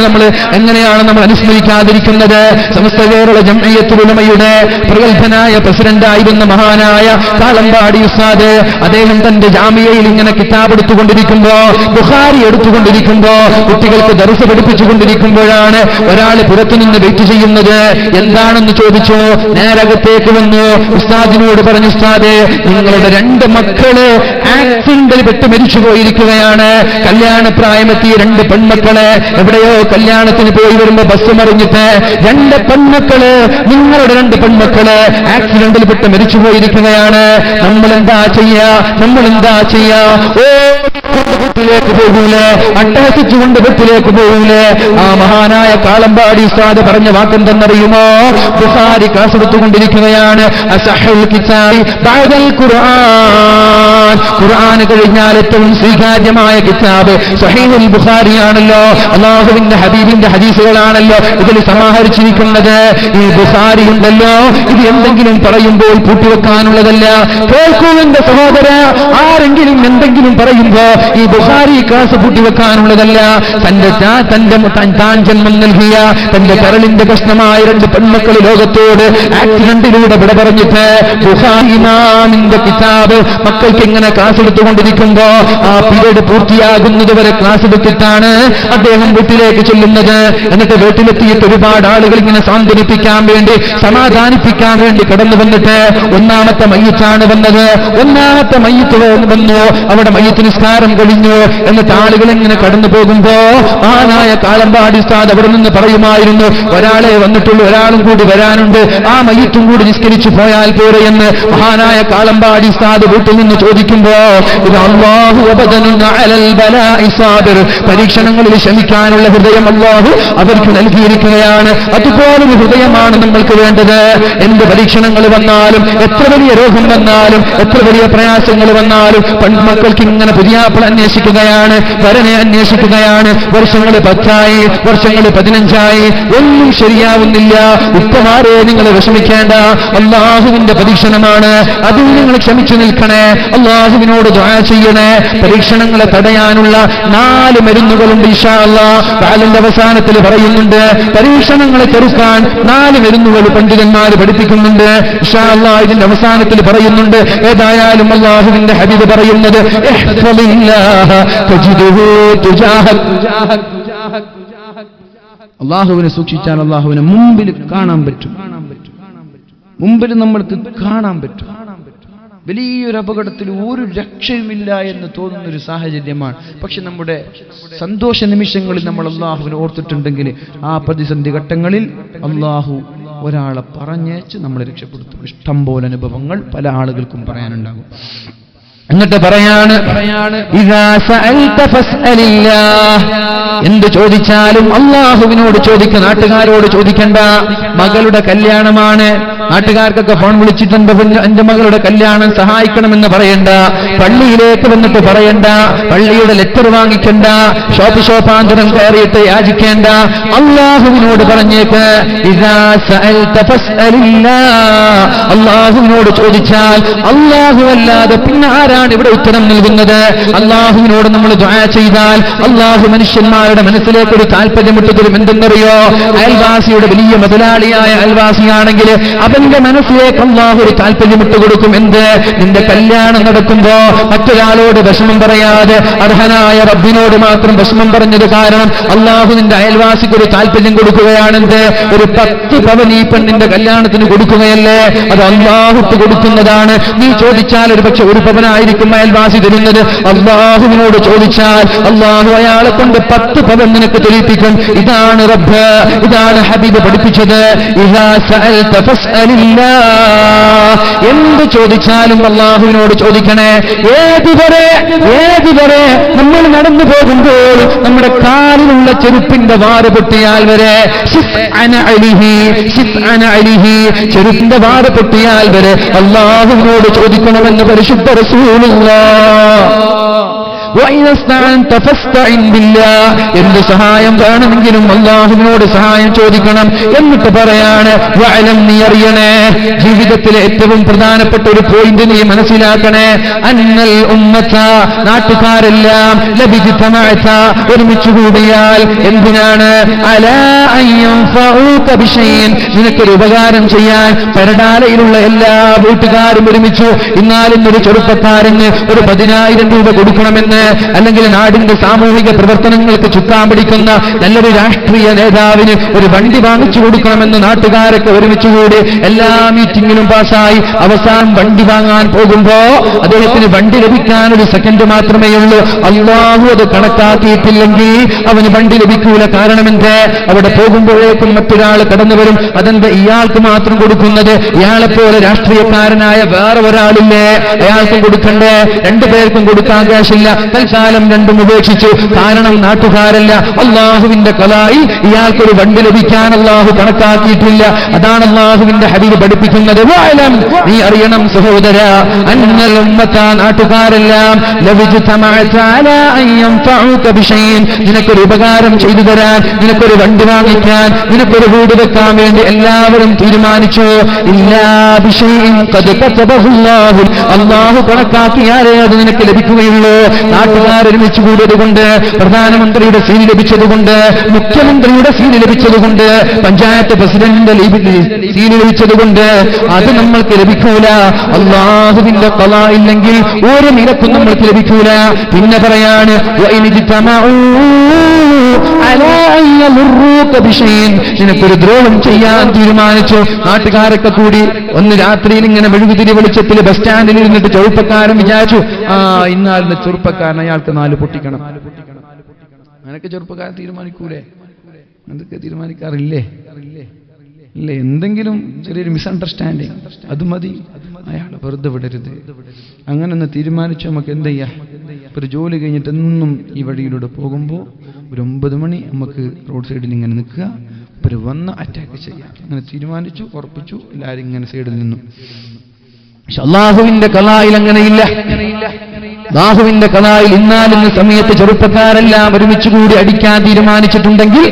നമ്മൾ അനുസ്മരിക്കാതിരിക്കുന്നത്? സമസ്ത കേരള ജംഇയ്യത്തുൽ ഉലമയുടെ പ്രഗത്ഭനായ പ്രസിഡന്റായിരുന്ന മഹാനായ കാളമ്പാടി ഉസ്താദ്, അദ്ദേഹം തന്റെ ജാമിയയിൽ ഇങ്ങനെ കിതാബ് എടുത്തുകൊണ്ടിരിക്കുമ്പോ, ബുഖാരി എടുത്തുകൊണ്ടിരിക്കുമ്പോ, കുട്ടികൾക്ക് ദർസ് പഠിപ്പിച്ചുകൊണ്ടിരിക്കുമ്പോഴാണ് ഒരാൾ പുറത്തുനിന്ന് വെയിറ്റ് ചെയ്യുന്നത്. എന്താണെന്ന് ചോദിച്ചു. നേരകത്തേക്ക് വന്നു ഉസ്താദിനോട് പറഞ്ഞു, ഉസ്താദ്, നിങ്ങളുടെ 2 മക്കള് ആക്സിഡന്റിൽ പെട്ട് മരിച്ചു പോയിരിക്കുകയാണ്. കല്യാണപ്രായമെത്തിയ 2 പെൺമക്കളെ എവിടെയോ കല്യാണത്തിന് പോയി വരുമ്പോ ബസ് മറിഞ്ഞിട്ട് 2 പെൺമക്കള്, നിങ്ങളുടെ 2 പെൺമക്കള് ആക്സിഡന്റിൽ പെട്ട് മരിച്ചു പോയിരിക്കുകയാണ്. നമ്മളെന്താ ചെയ്യാ? ഓ വീട്ടിലേക്ക് പോകൂലേ? അട്ടഹസിച്ചുകൊണ്ട് വീട്ടിലേക്ക് പോകൂലേ? ആ മഹാനായ കാളമ്പാടി ഉസ്താദ് പറഞ്ഞ വാക്കെന്തെന്നറിയുമോ? ബുഖാരി ക്ലാസ് എടുത്തുകൊണ്ടിരിക്കുകയാണ്. അസഹുൽ കിതാബി ബഅദൽ ഖുർആൻ, ഖുർആൻ കഴിഞ്ഞാൽ ഏറ്റവും സ്വീകാര്യമായ കിതാബ് സഹീഹുൽ ബുഖാരിയാണല്ലോ. അല്ലാഹുവിന്റെ ഹബീബിന്റെ ഹദീസുകളാണല്ലോ ഇതിൽ സമാഹരിച്ചിരിക്കുന്നത്. ഈ ബുഖാരി ഉണ്ടല്ലോ, ഇത് എന്തെങ്കിലും പറയുമ്പോൾ പൂട്ടിവെക്കാനുള്ളതല്ല. കേൾക്കൂ എന്റെ സഹോദര, ആരെങ്കിലും എന്തെങ്കിലും പറയുമ്പോ ഈ ബുഖാരി ക്ലാസ് പൂട്ടിവെക്കാനുള്ളതല്ല. താൻ ജന്മം നൽകിയ തന്റെ കരളിന്റെ കഷ്ണമായ 2 പെൺമക്കൾ ലോകത്തോട് ആക്സിഡന്റിലൂടെ വിട പറഞ്ഞിട്ട് ബുഖാരി ഇമാമിന്റെ കിതാബ് മക്കൾക്ക് ഇങ്ങനെ ക്ലാസ് എടുത്തുകൊണ്ടിരിക്കുമ്പോ ആ പീരീഡ് പൂർത്തിയാകുന്നത് വരെ ക്ലാസ് എടുത്തിട്ടാണ് അദ്ദേഹം വീട്ടിലേക്ക് ചെല്ലുന്നത്. എന്നിട്ട് വീട്ടിലെത്തിയിട്ട് ഒരുപാട് ആളുകൾ ഇങ്ങനെ സാന്ത്വനിപ്പിക്കാൻ വേണ്ടി, സമാധാനിപ്പിക്കാൻ വേണ്ടി കടന്നു വന്നിട്ട് ഒന്നാമത്തെ മയ്യിത്താണ് വന്നത്. ഒന്നാമത്തെ മയ്യിത്ത് വന്നു. അവിടെ മയ്യിത്ത് നിസ്കാരം കഴിഞ്ഞു. എന്നിട്ട് ആളുകൾ ഇങ്ങനെ കടന്നു പോകുമ്പോ മഹാനായ കാളമ്പാടി ഉസ്താദ് അവിടെ നിന്ന് പറയുമായിരുന്നു, ഒരാളെ വന്നിട്ടുള്ളൂ, ഒരാളും കൂടി വരാനുണ്ട്, ആ മയ്യിത്തും കൂടി നിസ്കരിച്ചു പോയാൽ പോരെ എന്ന് മഹാനായ കാളമ്പാടി ഉസ്താദ് വീട്ടിൽ നിന്ന് ചോദിക്കുമ്പോ ഇത് അല്ലാഹു അബദനുൻ അലൽ ബലാഇ സാബിർ, പരീക്ഷണങ്ങളിൽ ക്ഷമിക്കാനുള്ള ഹൃദയം അല്ലാഹു അവർക്ക് നൽകിയിരിക്കുകയാണ്. അതുപോലൊരു ഹൃദയമാണ് നമ്മൾക്ക് വേണ്ടത്. എന്ത് പരീക്ഷണങ്ങൾ വന്നാലും, എത്ര വലിയ രോഗം വന്നാലും, എത്ര വലിയ പ്രയാസങ്ങൾ വന്നാലും പെൺമക്കൾക്ക് ഇങ്ങനെ പുതിയാപ്പിള അന്വേഷിക്കുകയാണ്, വരനെ അന്വേഷിക്കുകയാണ്. വർഷങ്ങൾ 10ആയി, വർഷങ്ങൾ 15ആയി, ഒന്നും ശരിയാവുന്നില്ല. ഉപ്പമാരെ നിങ്ങൾ വിഷമിക്കേണ്ട, അല്ലാഹുവിന്റെ പരീക്ഷണമാണ്. അതിൽ നിങ്ങൾ ക്ഷമിച്ചു നിൽക്കണേ, അല്ലാഹുവിനോട് ദുആ ചെയ്യണേ. പരീക്ഷണങ്ങളെ തടയാനുള്ള 4 മരുന്നുകളുണ്ട് ഇൻഷാ അല്ലാഹ്. കാലന്റെ അവസാനത്തിൽ പറയുന്നുണ്ട്, പരീക്ഷണങ്ങളെ ചെറുക്കാൻ 4 മരുന്നുകൾ പണ്ഡിതന്മാർ പഠിപ്പിക്കുന്നുണ്ട് ഇൻഷാ അല്ലാഹ്. ഇതിന്റെ അവസാനത്തിൽ പറയുന്നുണ്ട്, ഏതായാലും അല്ലാഹുവിന്റെ ഹബീബ് പറയുന്നത് അല്ലാഹുവിനെ സൂക്ഷിച്ചാൽ അല്ലാഹുവിനെ മുമ്പിൽ കാണാൻ പറ്റും, മുമ്പിൽ നമ്മൾക്ക് കാണാൻ പറ്റും. വലിയൊരു അപകടത്തിൽ ഒരു രക്ഷയുമില്ല എന്ന് തോന്നുന്നൊരു സാഹചര്യമാണ്. പക്ഷെ നമ്മുടെ സന്തോഷ നിമിഷങ്ങളിൽ നമ്മൾ അല്ലാഹുവിനെ ഓർത്തിട്ടുണ്ടെങ്കിൽ ആ പ്രതിസന്ധി ഘട്ടങ്ങളിൽ അല്ലാഹു ഒരാളെ പറഞ്ഞേച്ച് നമ്മളെ രക്ഷപ്പെടുത്തും. ഇഷ്ടം പോലെ അനുഭവങ്ങൾ പല ആളുകൾക്കും പറയാനുണ്ടാകും. എന്നിട്ട് പറയാണ്, ഇദാ സഅൽത ഫസ്അലില്ലാഹ്, എന്ത് ചോദിച്ചാലും അല്ലാഹുവിനോട് ചോദിക്കുക, നാട്ടുകാരോട് ചോദിക്കണ്ട. മകളുടെ കല്യാണമാണ്, നാട്ടുകാർക്കൊക്കെ ഫോൺ വിളിച്ചിട്ടുണ്ട്, എന്റെ മകളുടെ കല്യാണം സഹായിക്കണമെന്ന് പറയണ്ട. പള്ളിയിലേക്ക് വന്നിട്ട് പറയണ്ട, പള്ളിയുടെ ലെറ്റർ വാങ്ങിക്കണ്ട, ഷോപ്പാന്തരം കയറിയിട്ട് യാചിക്കേണ്ട. അല്ലാഹുവിനോട് പറഞ്ഞേക്ക്, ഇദാ സഅൽത ഫസ്അലില്ലാഹ്, അല്ലാഹുവിനോട് ചോദിച്ചാൽ അല്ലാഹു അല്ലാതെ പിന്നെ ആരാ അള്ളാഹുവാണ് ഇവിടെ ഉത്തരം നൽകുന്നത്. അള്ളാഹുവിനോട് നമ്മൾ ദുആ ചെയ്താൽ അള്ളാഹു മനുഷ്യന്മാരുടെ മനസ്സിലേക്ക് ഒരു താല്പര്യമിട്ട് തരും. എന്തെന്നറിയോ? അയൽവാസിയുടെ വലിയ മുതലാളിയായ അയൽവാസിയാണെങ്കിൽ അവന്റെ മനസ്സിലേക്ക് അള്ളാഹു ഒരു താല്പര്യമിട്ട് കൊടുക്കും. എന്ത്? നിന്റെ കല്യാണം നടക്കുമ്പോ മറ്റൊരാളോട് വിഷമം പറയാതെ അർഹനായ റബ്ബിനോട് മാത്രം വിഷമം പറഞ്ഞത് കാരണം അള്ളാഹു നിന്റെ അയൽവാസിക്ക് ഒരു താല്പര്യം കൊടുക്കുകയാണെന്ത്? ഒരു 10 പവൻ ഈ പെണ്ണിന്റെ കല്യാണത്തിന് കൊടുക്കുകയല്ലേ? അത് അള്ളാഹുക്ക് കൊടുക്കുന്നതാണ്. നീ ചോദിച്ചാൽ ഒരു പക്ഷെ 1 പവനായിരിക്കും അയൽവാസി തരുന്നത്. അള്ളാഹുവിനോട് ചോദിച്ചാൽ അള്ളാഹു അയാളെ കൊണ്ട് 10 പവൻ നിനക്ക് തെളിയിപ്പിക്കും. ഇതാണ് റബ്ബ്, ഇതാണ് ഹബീബ് പഠിപ്പിച്ചത്. ഇദാ സഅൽത ഫസ്അലില്ലാഹ്. എന്ത് ചോദിച്ചാലും അള്ളാഹുവിനോട് ചോദിക്കണേ. ഏതുവരെ നമ്മൾ നടന്നു പോകുമ്പോൾ നമ്മുടെ കാലിലുള്ള ചെരുപ്പിന്റെ വാറ് പൊട്ടിയാൽ വരെ, ചെരുപ്പിന്റെ വാറ് പൊട്ടിയാൽ വരെ അള്ളാഹുവിനോട് ചോദിക്കണമെന്ന് പരിശുദ്ധ റസൂലുള്ളാഹ്. എന്ത് സഹായം വേണമെങ്കിലും അള്ളാഹുവിനോട് സഹായം ചോദിക്കണം. എന്നിട്ട് പറയാണ്, വഅലം, നീ അറിയണേ, ജീവിതത്തിലെ ഏറ്റവും പ്രധാനപ്പെട്ട ഒരു പോയിന്റ് നീ മനസ്സിലാക്കണേ. അന്നൽ ഉമ്മത, നാട്ടുകാരെല്ലാം ലബിജ്തമഅത, ഒരുമിച്ച് കൂടിയാൽ എന്തിനാണ്? അലാ അൻ യൻഫഉക ബിശൈഇൻ, നിനക്കൊരു ഉപകാരം ചെയ്യാൻ. പരടാലയിലുള്ള എല്ലാ വീട്ടുകാരും ഒരുമിച്ചു ഇന്നാലിന്നൊരു ചെറുപ്പക്കാരന് ഒരു 10,000 രൂപ കൊടുക്കണമെന്ന്, അല്ലെങ്കിൽ നാടിന്റെ സാമൂഹിക പ്രവർത്തനങ്ങൾക്ക് ചുക്കാൻ പിടിക്കുന്ന നല്ലൊരു രാഷ്ട്രീയ നേതാവിന് ഒരു വണ്ടി വാങ്ങിച്ചു കൊടുക്കണമെന്ന് നാട്ടുകാരൊക്കെ ഒരുമിച്ചുകൂടി എല്ലാ മീറ്റിംഗിലും പാസ്സായി അവസാനം വണ്ടി വാങ്ങാൻ പോകുമ്പോ അദ്ദേഹത്തിന് വണ്ടി ലഭിക്കാൻ 1 സെക്കൻഡ് മാത്രമേ ഉള്ളൂ. അല്ലാഹു അത് കണക്കാക്കിയിട്ടില്ലെങ്കിൽ അവന് വണ്ടി ലഭിക്കൂല. കാരണമെന്ത്? അവിടെ പോകുമ്പോഴേക്കും മറ്റൊരാൾ കടന്നു വരും. അതെന്ത് ഇയാൾക്ക് മാത്രം കൊടുക്കുന്നത്? ഇയാളെപ്പോലെ രാഷ്ട്രീയക്കാരനായ വേറെ ഒരാളില്ലേ, അയാൾക്കും കൊടുക്കണ്ടേ? 2 പേർക്കും കൊടുക്കാൻ കാശില്ല. തൽക്കാലം 2ഉം ഉപേക്ഷിച്ചു. കാരണം നാട്ടുകാരല്ല, അള്ളാഹുവിന്റെ ഖലായിൽ ഇയാൾക്കൊരു വണ്ടി ലഭിക്കാൻ അള്ളാഹു കണക്കാക്കിയിട്ടില്ല. അതാണ് അള്ളാഹുവിന്റെ ഹബീബ് പഠിപ്പിക്കുന്നത്. വഅലം, നീ അറിയണം സഹോദര, അന്നൽ ഉമ്മത, നാട്ടുകാരെല്ലാം ലബിജ്തമഅത അലാ അൻ യൻഫഉക ബിശൈഇൻ, നിനക്കൊരു ഉപകാരം ചെയ്തു തരാൻ, നിനക്കൊരു വണ്ടി വാങ്ങിക്കാൻ, നിനക്കൊരു വീട് വെക്കാൻ വേണ്ടി എല്ലാവരും തീരുമാനിച്ചു. ഇല്ലാ ബിശൈഇൻ ഖദ് കതബഹു അല്ലാഹു, അള്ളാഹു കണക്കാക്കിയാലേ അത് നിനക്ക് ലഭിക്കുകയുള്ളൂ. നാട്ടുകാരൊരുമിച്ച് കൂടിയതുകൊണ്ട്, പ്രധാനമന്ത്രിയുടെ സീൽ ലഭിച്ചതുകൊണ്ട്, മുഖ്യമന്ത്രിയുടെ സീൽ ലഭിച്ചതുകൊണ്ട്, പഞ്ചായത്ത് പ്രസിഡന്റിന്റെ സീൽ ലഭിച്ചതുകൊണ്ട് അത് നമ്മൾക്ക് ലഭിക്കൂല. അള്ളാഹുവിന്റെ ഖളാ ഇല്ലെങ്കിൽ ഒരു നിലക്കും നമ്മൾക്ക് ലഭിക്കൂല. പിന്നെ പറയാണ്, നിനക്കൊരു ദ്രോഹം ചെയ്യാൻ തീരുമാനിച്ചു. നാട്ടുകാരൊക്കെ കൂടി ഒന്ന് രാത്രിയിൽ ഇങ്ങനെ മെഴുകുതിരി വെളിച്ചത്തിൽ ബസ് സ്റ്റാൻഡിൽ ഇരുന്നിട്ട് ചെറുപ്പക്കാരൻ വിചാരിച്ചു, ഇന്നാലിന്റെ ചെറുപ്പക്കാരൻ അയാൾക്ക് 4 പൊട്ടിക്കണം. അങ്ങനെയൊക്കെ ചെറുപ്പക്കാരൻ തീരുമാനിക്കൂലേ? എന്തൊക്കെ തീരുമാനിക്കാറില്ലേ? ഇല്ലേ? എന്തെങ്കിലും ചെറിയൊരു മിസ്അണ്ടർസ്റ്റാൻഡിങ്, അത് മതി, അയാളെ വെറുതെ വിടരുത്. അങ്ങനെ ഒന്ന് തീരുമാനിച്ചു. നമുക്ക് എന്ത് ചെയ്യാം? ഒരു ജോലി കഴിഞ്ഞിട്ട് എന്നും ഈ വഴിയിലൂടെ പോകുമ്പോൾ ഒരു 9 മണി നമുക്ക് റോഡ് സൈഡിൽ ഇങ്ങനെ നിൽക്കുക, ഒരു വന്ന് അറ്റാക്ക് ചെയ്യാം. അങ്ങനെ തീരുമാനിച്ചു, ഉറപ്പിച്ചു. എല്ലാവരും ഇങ്ങനെ സൈഡിൽ നിന്നു. പക്ഷെ അള്ളാഹുവിന്റെ ഖലായിൽ അങ്ങനെയില്ല. അള്ളാഹുവിന്റെ ഖലായിൽ ഇന്നാലിന്ന സമയത്ത് ചെറുപ്പക്കാരെല്ലാം ഒരുമിച്ച് കൂടി അടിക്കാൻ തീരുമാനിച്ചിട്ടുണ്ടെങ്കിൽ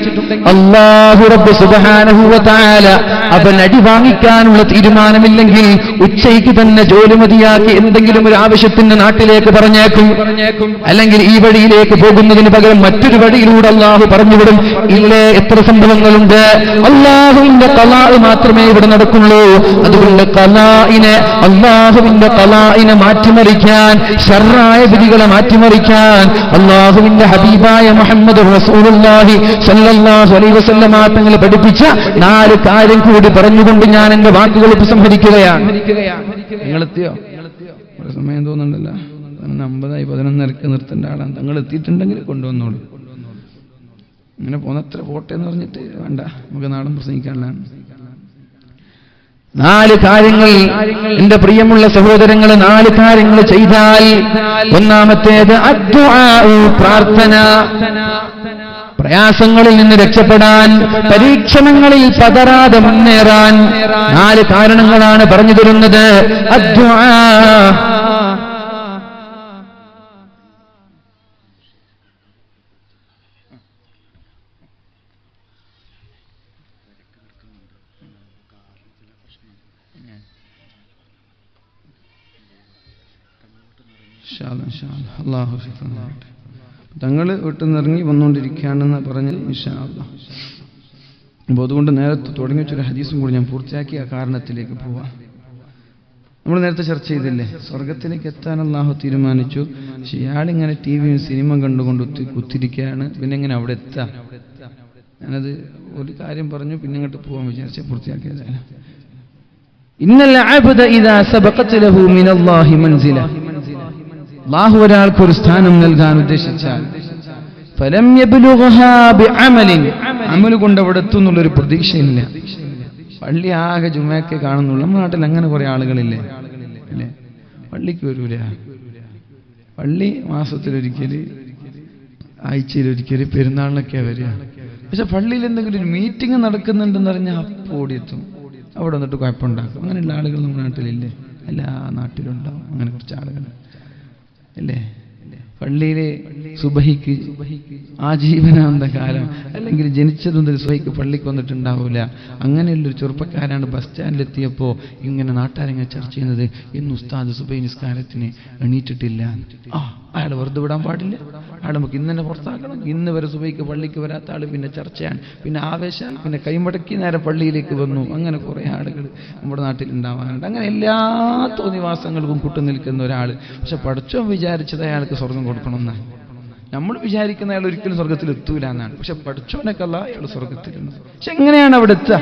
അല്ലാഹു റബ്ബ് സുബ്ഹാനഹു വ തആല അവൻ അടി വാങ്ങിക്കാനുള്ള തീരുമാനമില്ലെങ്കിൽ ഉച്ചയ്ക്ക് തന്നെ ജോലി മതിയാക്കി എന്തെങ്കിലും ഒരു ആവശ്യത്തിന് നാട്ടിലേക്ക് പറഞ്ഞേക്കും. അല്ലെങ്കിൽ ഈ വഴിയിലേക്ക് പോകുന്നതിന് പകരം മറ്റൊരു വഴിയിലൂടെ അള്ളാഹു പറഞ്ഞുവിടും. ഇല്ലേ? എത്ര സംഭവങ്ങളുണ്ട്. അള്ളാഹുവിന്റെ ഖലാ മാത്രമേ ഇവിടെ നടക്കുള്ളൂ. അതുകൊണ്ട് അള്ളാഹുവിന്റെ ഖലാഇനെ മാറ്റിമറിക്കാൻ, ശർറായ വിധികളെ മാറ്റിമറിക്കാൻ അള്ളാഹുവിന്റെ ഹബീബായ മുഹമ്മദ് റസൂലുള്ളാഹി സ്വല്ലല്ലാഹു അലൈഹി വസല്ലമ തങ്ങൾ പഠിപ്പിച്ച 4 കാര്യം കൂടി പറഞ്ഞുകൊണ്ട് ഞാൻ എന്റെ വാക്കുകൾ ഉപസംഹരിക്കുകയാണ്. നിങ്ങളെത്തിയോ? സമയം തോന്നുന്നുണ്ടല്ലോ. 50 11:30 നിർത്തേണ്ട ആളാണ്. തങ്ങൾ എത്തിയിട്ടുണ്ടെങ്കിൽ കൊണ്ടുവന്നോളൂ. ഇങ്ങനെ പോന്നത്ര പോട്ടെ എന്ന് പറഞ്ഞിട്ട് വേണ്ട, നമുക്ക് നാടും പ്രസംഗിക്കാനുള്ളതാണ്. 4 കാര്യങ്ങൾ എന്റെ പ്രിയമുള്ള സഹോദരങ്ങളെ, 4 കാര്യങ്ങൾ ചെയ്താൽ, ഒന്നാമത്തേത് അദ്ദുആ, പ്രാർത്ഥന. പ്രയാസങ്ങളിൽ നിന്ന് രക്ഷപ്പെടാൻ, പരീക്ഷണങ്ങളിൽ പതറാതെ മുന്നേറാൻ 4 കാരണങ്ങളാണ് പറഞ്ഞു തരുന്നത്. അദ്ദുആ, അല്ലാഹു ശിഫാക്കട്ടെ. തങ്ങൾ വീട്ടിൽ നിന്ന് ഇറങ്ങി വന്നുകൊണ്ടിരിക്കുകയാണെന്ന് പറഞ്ഞ് ഇൻഷാ അല്ലാഹ്. അപ്പോൾ അതുകൊണ്ട് നേരത്തെ തുടങ്ങി വെച്ചൊരു ഹദീസും കൂടി ഞാൻ പൂർത്തിയാക്കി ആ കാരണത്തിലേക്ക് പോവാം. നമ്മൾ നേരത്തെ ചർച്ച ചെയ്തില്ലേ, സ്വർഗത്തിലേക്ക് എത്താൻ അല്ലാഹു തീരുമാനിച്ചു. പക്ഷെ ഇയാളിങ്ങനെ ടി വിയും സിനിമ കണ്ടുകൊണ്ട് കുത്തിരിക്കുകയാണ്. പിന്നെ എങ്ങനെ അവിടെ എത്താം? ഞാനത് ഒരു കാര്യം പറഞ്ഞു, പിന്നെ ഇങ്ങോട്ട് പോകാൻ വിചാരിച്ച പൂർത്തിയാക്കിയതാണ്. ഇന്നൽ അബ്ദ ഇദാ സബഖത് ലഹു മിനല്ലാഹി മൻസില, അല്ലാഹു ഒരാൾക്ക് ഒരു സ്ഥാനം നൽകാൻ ഉദ്ദേശിച്ചാൽ ഫലം യബ്ലുഗ്ഹാ ബിഅമലിൻ, അമൽ കൊണ്ട് അവിടെ എത്തും എന്നുള്ളൊരു പ്രതീക്ഷയില്ല. പള്ളി ആകെ ജുമയൊക്കെ കാണുന്നുള്ളൂ. നമ്മുടെ നാട്ടിൽ അങ്ങനെ കുറെ ആളുകളില്ലേ അല്ലേ? പള്ളിക്ക് വരൂല. പള്ളി മാസത്തിലൊരിക്കൽ, ആഴ്ചയിലൊരിക്കൽ, പെരുന്നാളിനൊക്കെ വരിക. പക്ഷെ പള്ളിയിൽ എന്തെങ്കിലും ഒരു മീറ്റിംഗ് നടക്കുന്നുണ്ടെന്ന് പറഞ്ഞാൽ അപ്പോൾ ഓടിയെത്തും. അവിടെ വന്നിട്ട് കുഴപ്പമുണ്ടാക്കും. അങ്ങനെയുള്ള ആളുകൾ നമ്മുടെ നാട്ടിലില്ലേ? എല്ലാ നാട്ടിലുണ്ടാവും അങ്ങനെ കുറച്ച് ആളുകൾ അല്ലേ? പള്ളിയിലെ സുബഹിക്ക് ആജീവനാന്ത കാലം, അല്ലെങ്കിൽ ജനിച്ചത് മുതൽ സുബഹിക്ക് പള്ളിക്ക് വന്നിട്ടുണ്ടാവില്ല. അങ്ങനെയുള്ളൊരു ചെറുപ്പക്കാരാണ് ബസ് സ്റ്റാൻഡിലെത്തിയപ്പോൾ ഇങ്ങനെ നാട്ടാരങ്ങനെ ചർച്ച ചെയ്യുന്നത്, ഇന്ന് ഉസ്താദ് സുബഹി നിസ്കാരത്തിന് എണീറ്റിട്ടില്ല. അയാൾ വെറുതെ വിടാൻ പാടില്ല, അയാൾ നമുക്ക് ഇന്ന് തന്നെ പുറത്താക്കണം. ഇന്ന് വരെ സുബഹിക്ക് പള്ളിക്ക് വരാത്ത ആൾ പിന്നെ ചർച്ചയാണ്, പിന്നെ ആവേശം, പിന്നെ കൈമടക്കി നേരെ പള്ളിയിലേക്ക് വന്നു. അങ്ങനെ കുറേ ആളുകൾ നമ്മുടെ നാട്ടിൽ ഉണ്ടാവാറുണ്ട്. അങ്ങനെ എല്ലാ തോന്നിവാസങ്ങൾക്കും കൂട്ടുനിൽക്കുന്ന ഒരാൾ. പക്ഷെ പടച്ചോൻ വിചാരിച്ചത് അയാൾക്ക് സ്വർഗം കൊടുക്കണമെന്നാണ്. നമ്മൾ വിചാരിക്കുന്ന അയാൾ ഒരിക്കലും സ്വർഗത്തിൽ എത്തൂല എന്നാണ്. പക്ഷെ പഠിച്ചോനൊക്കെല്ല അയാൾ സ്വർഗത്തിലുണ്ട്. പക്ഷെ എങ്ങനെയാണ് അവിടെ എത്തുക?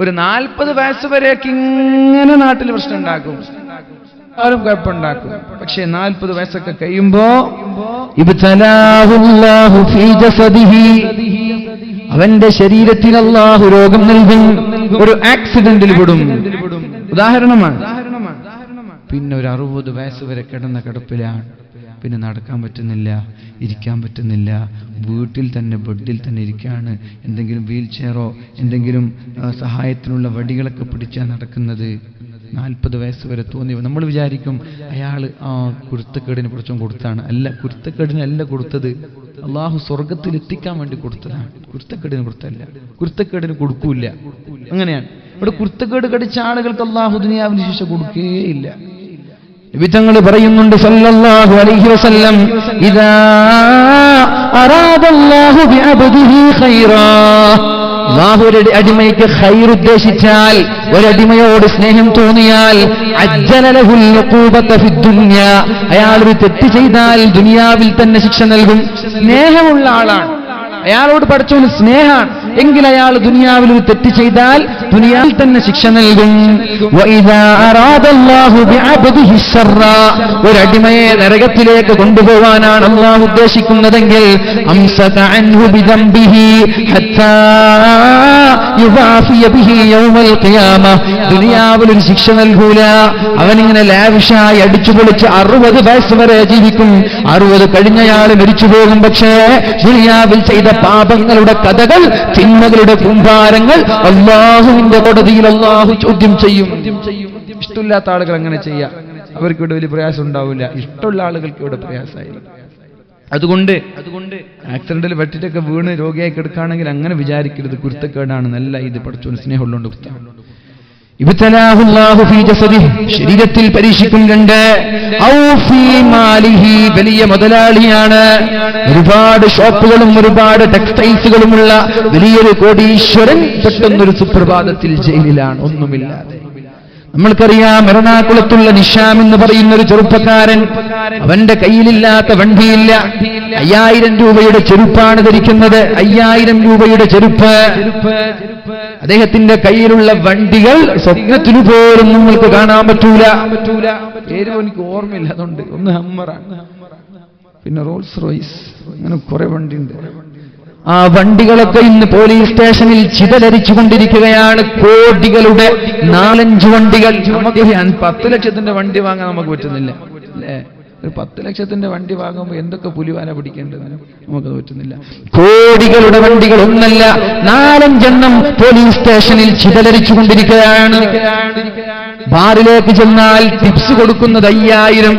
ഒരു 40 വയസ്സ് വരെയൊക്കെ ഇങ്ങനെ നാട്ടിൽ പ്രശ്നം ഉണ്ടാക്കും, ആരും കുഴപ്പമുണ്ടാക്കും. പക്ഷെ 40 വയസ്സൊക്കെ കഴിയുമ്പോ അവന്റെ ശരീരത്തിൽ അല്ലാഹു രോഗം നൽകും, ഒരു ആക്സിഡന്റിൽ പെടും. ഉദാഹരണമാണ്. പിന്നെ ഒരു 60 വയസ്സ് വരെ കിടന്ന കിടപ്പിലാണ്. പിന്നെ നടക്കാൻ പറ്റുന്നില്ല, ഇരിക്കാൻ പറ്റുന്നില്ല, വീട്ടിൽ തന്നെ ബെഡിൽ തന്നെ ഇരിക്കുകയാണ്. എന്തെങ്കിലും വീൽ ചെയറോ എന്തെങ്കിലും സഹായത്തിനുള്ള വടികളൊക്കെ പിടിച്ചാണ് നടക്കുന്നത്. 40 വയസ്സ് വരെ തോന്നി. നമ്മൾ വിചാരിക്കും അയാൾ കുരുത്തക്കേടിന് പിടിച്ചും കൊടുത്താണ്. അല്ല, കുരുത്തക്കേടിനല്ല കൊടുത്തത്, അള്ളാഹു സ്വർഗത്തിൽ എത്തിക്കാൻ വേണ്ടി കൊടുത്തതാണ്. കുരുത്തക്കേടിന് കൊടുത്തല്ല, കുരുത്തക്കേടിന് കൊടുക്കൂല. അങ്ങനെയാണ്. ഇവിടെ കുരുത്തക്കേട് കടിച്ച ആളുകൾക്ക് അള്ളാഹു ദുനിയാവിന് ശിക്ഷ കൊടുക്കുകയില്ല. വിധങ്ങൾ പറയുന്നുണ്ട് സല്ലല്ലാഹു അലൈഹി വസല്ലം, ഇദാ അറാദല്ലാഹു ബിഅബ്ദിഹി ഖൈറാ, അല്ലാഹു ഒരു അടിമയ്ക്ക് ഖൈർ ഉദ്ദേശിച്ചാൽ, ഒരടിമയോട് സ്നേഹം തോന്നിയാൽ, അജ്ജല ലഹുൽ ഉഖൂബത ഫിദ്ദുനിയ, അയാൾ ഒരു തെറ്റ് ചെയ്താൽ ദുനിയാവിൽ തന്നെ ശിക്ഷ നൽകും. സ്നേഹമുള്ള ആളാണ്, അയാളോട് പഠിച്ചവന് സ്നേഹാണ് എങ്കിൽ അയാൾ ദുനിയാവിൽ ഒരു തെറ്റ് ചെയ്താൽ ദുനിയാവിൽ തന്നെ ശിക്ഷ നൽകും. ഒരടിമയെ നരകത്തിലേക്ക് കൊണ്ടുപോകാനാണ് അല്ലാഹു ഉദ്ദേശിക്കുന്നതെങ്കിൽ ദുനിയാവിൽ ഒരു ശിക്ഷ നൽകൂല. അവനിങ്ങനെ ലാവിഷായി അടിച്ചുപൊളിച്ച് 60 വയസ്സ് വരെ ജീവിക്കും. 60 കഴിഞ്ഞയാൾ മരിച്ചു പോകും. പക്ഷേ ദുനിയാവിൽ ചെയ്ത പാപങ്ങളുടെ കഥകൾ, തിന്മകളുടെ കുംഭാരങ്ങൾ അല്ലാഹുവിന്റെ കോടതിയിൽ അല്ലാഹു ചോദ്യം ചെയ്യും. ഇഷ്ടമില്ലാത്ത ആളുകൾ അങ്ങനെ ചെയ്യാം, അവർക്ക് ഇവിടെ വലിയ പ്രയാസം ഉണ്ടാവില്ല. ഇഷ്ടമുള്ള ആളുകൾക്ക് ഇവിടെ പ്രയാസമായിരിക്കും. അതുകൊണ്ട് ആക്സിഡന്റിൽ വെട്ടിട്ടൊക്കെ വീണ് രോഗിയായി കിടക്കുകയാണെങ്കിൽ അങ്ങനെ വിചാരിക്കരുത്, കുരുത്തക്കേടാണ്. നല്ല ഇത് പഠിച്ചോണ്ട് സ്നേഹമുള്ളതുകൊണ്ട് കുത്താണ്. ശരീരത്തിൽ പരീക്ഷിക്കും. 2 വലിയ മുതലാളിയാണ്, ഒരുപാട് ഷോപ്പുകളും ഒരുപാട് ടെക്സ്റ്റൈൽസുകളുമുള്ള വലിയൊരു കോടീശ്വരൻ പെട്ടെന്നൊരു സുപ്രഭാതത്തിൽ ജയിലിലാണ്, ഒന്നുമില്ലാതെ. നമ്മൾക്കറിയാം, എറണാകുളത്തുള്ള നിഷാം എന്ന് പറയുന്ന ഒരു ചെറുപ്പക്കാരൻ, അവന്റെ കയ്യിലില്ലാത്ത വണ്ടിയില്ല. 5000 രൂപയുടെ ചെരുപ്പാണ് ധരിക്കുന്നത്. 5000 രൂപയുടെ ചെരുപ്പ്. അദ്ദേഹത്തിന്റെ കയ്യിലുള്ള വണ്ടികൾ സ്വപ്നത്തിനു പോലും നിങ്ങൾക്ക് കാണാൻ പറ്റൂല. പേര് എനിക്ക് ഓർമ്മയില്ല, അതുകൊണ്ട് ഒന്ന് ഹമ്മറാണ്, പിന്നെ റോൾസ് റോയ്സ്, അങ്ങനെ കുറെ വണ്ടിയുണ്ട്. ആ വണ്ടികളൊക്കെ ഇന്ന് പോലീസ് സ്റ്റേഷനിൽ ചിതലരിച്ചു കൊണ്ടിരിക്കുകയാണ്. കോടികളുടെ 4-5 വണ്ടികൾ. നമുക്ക് 10 ലക്ഷത്തിന്റെ വണ്ടി വാങ്ങാൻ നമുക്ക് പറ്റുന്നില്ല അല്ലേ? ഒരു 10 ലക്ഷത്തിന്റെ വണ്ടി വാങ്ങുമ്പോൾ എന്തൊക്കെ പുലിവാല പിടിക്കേണ്ടത്, നമുക്കത് പറ്റുന്നില്ല. കോടികളുടെ വണ്ടികൾ ഒന്നല്ല, 4-5 എണ്ണം പോലീസ് സ്റ്റേഷനിൽ ചിതലരിച്ചു കൊണ്ടിരിക്കുകയാണ്. ബാറിലേക്ക് ചെന്നാൽ ടിപ്സ് കൊടുക്കുന്നത് 5000.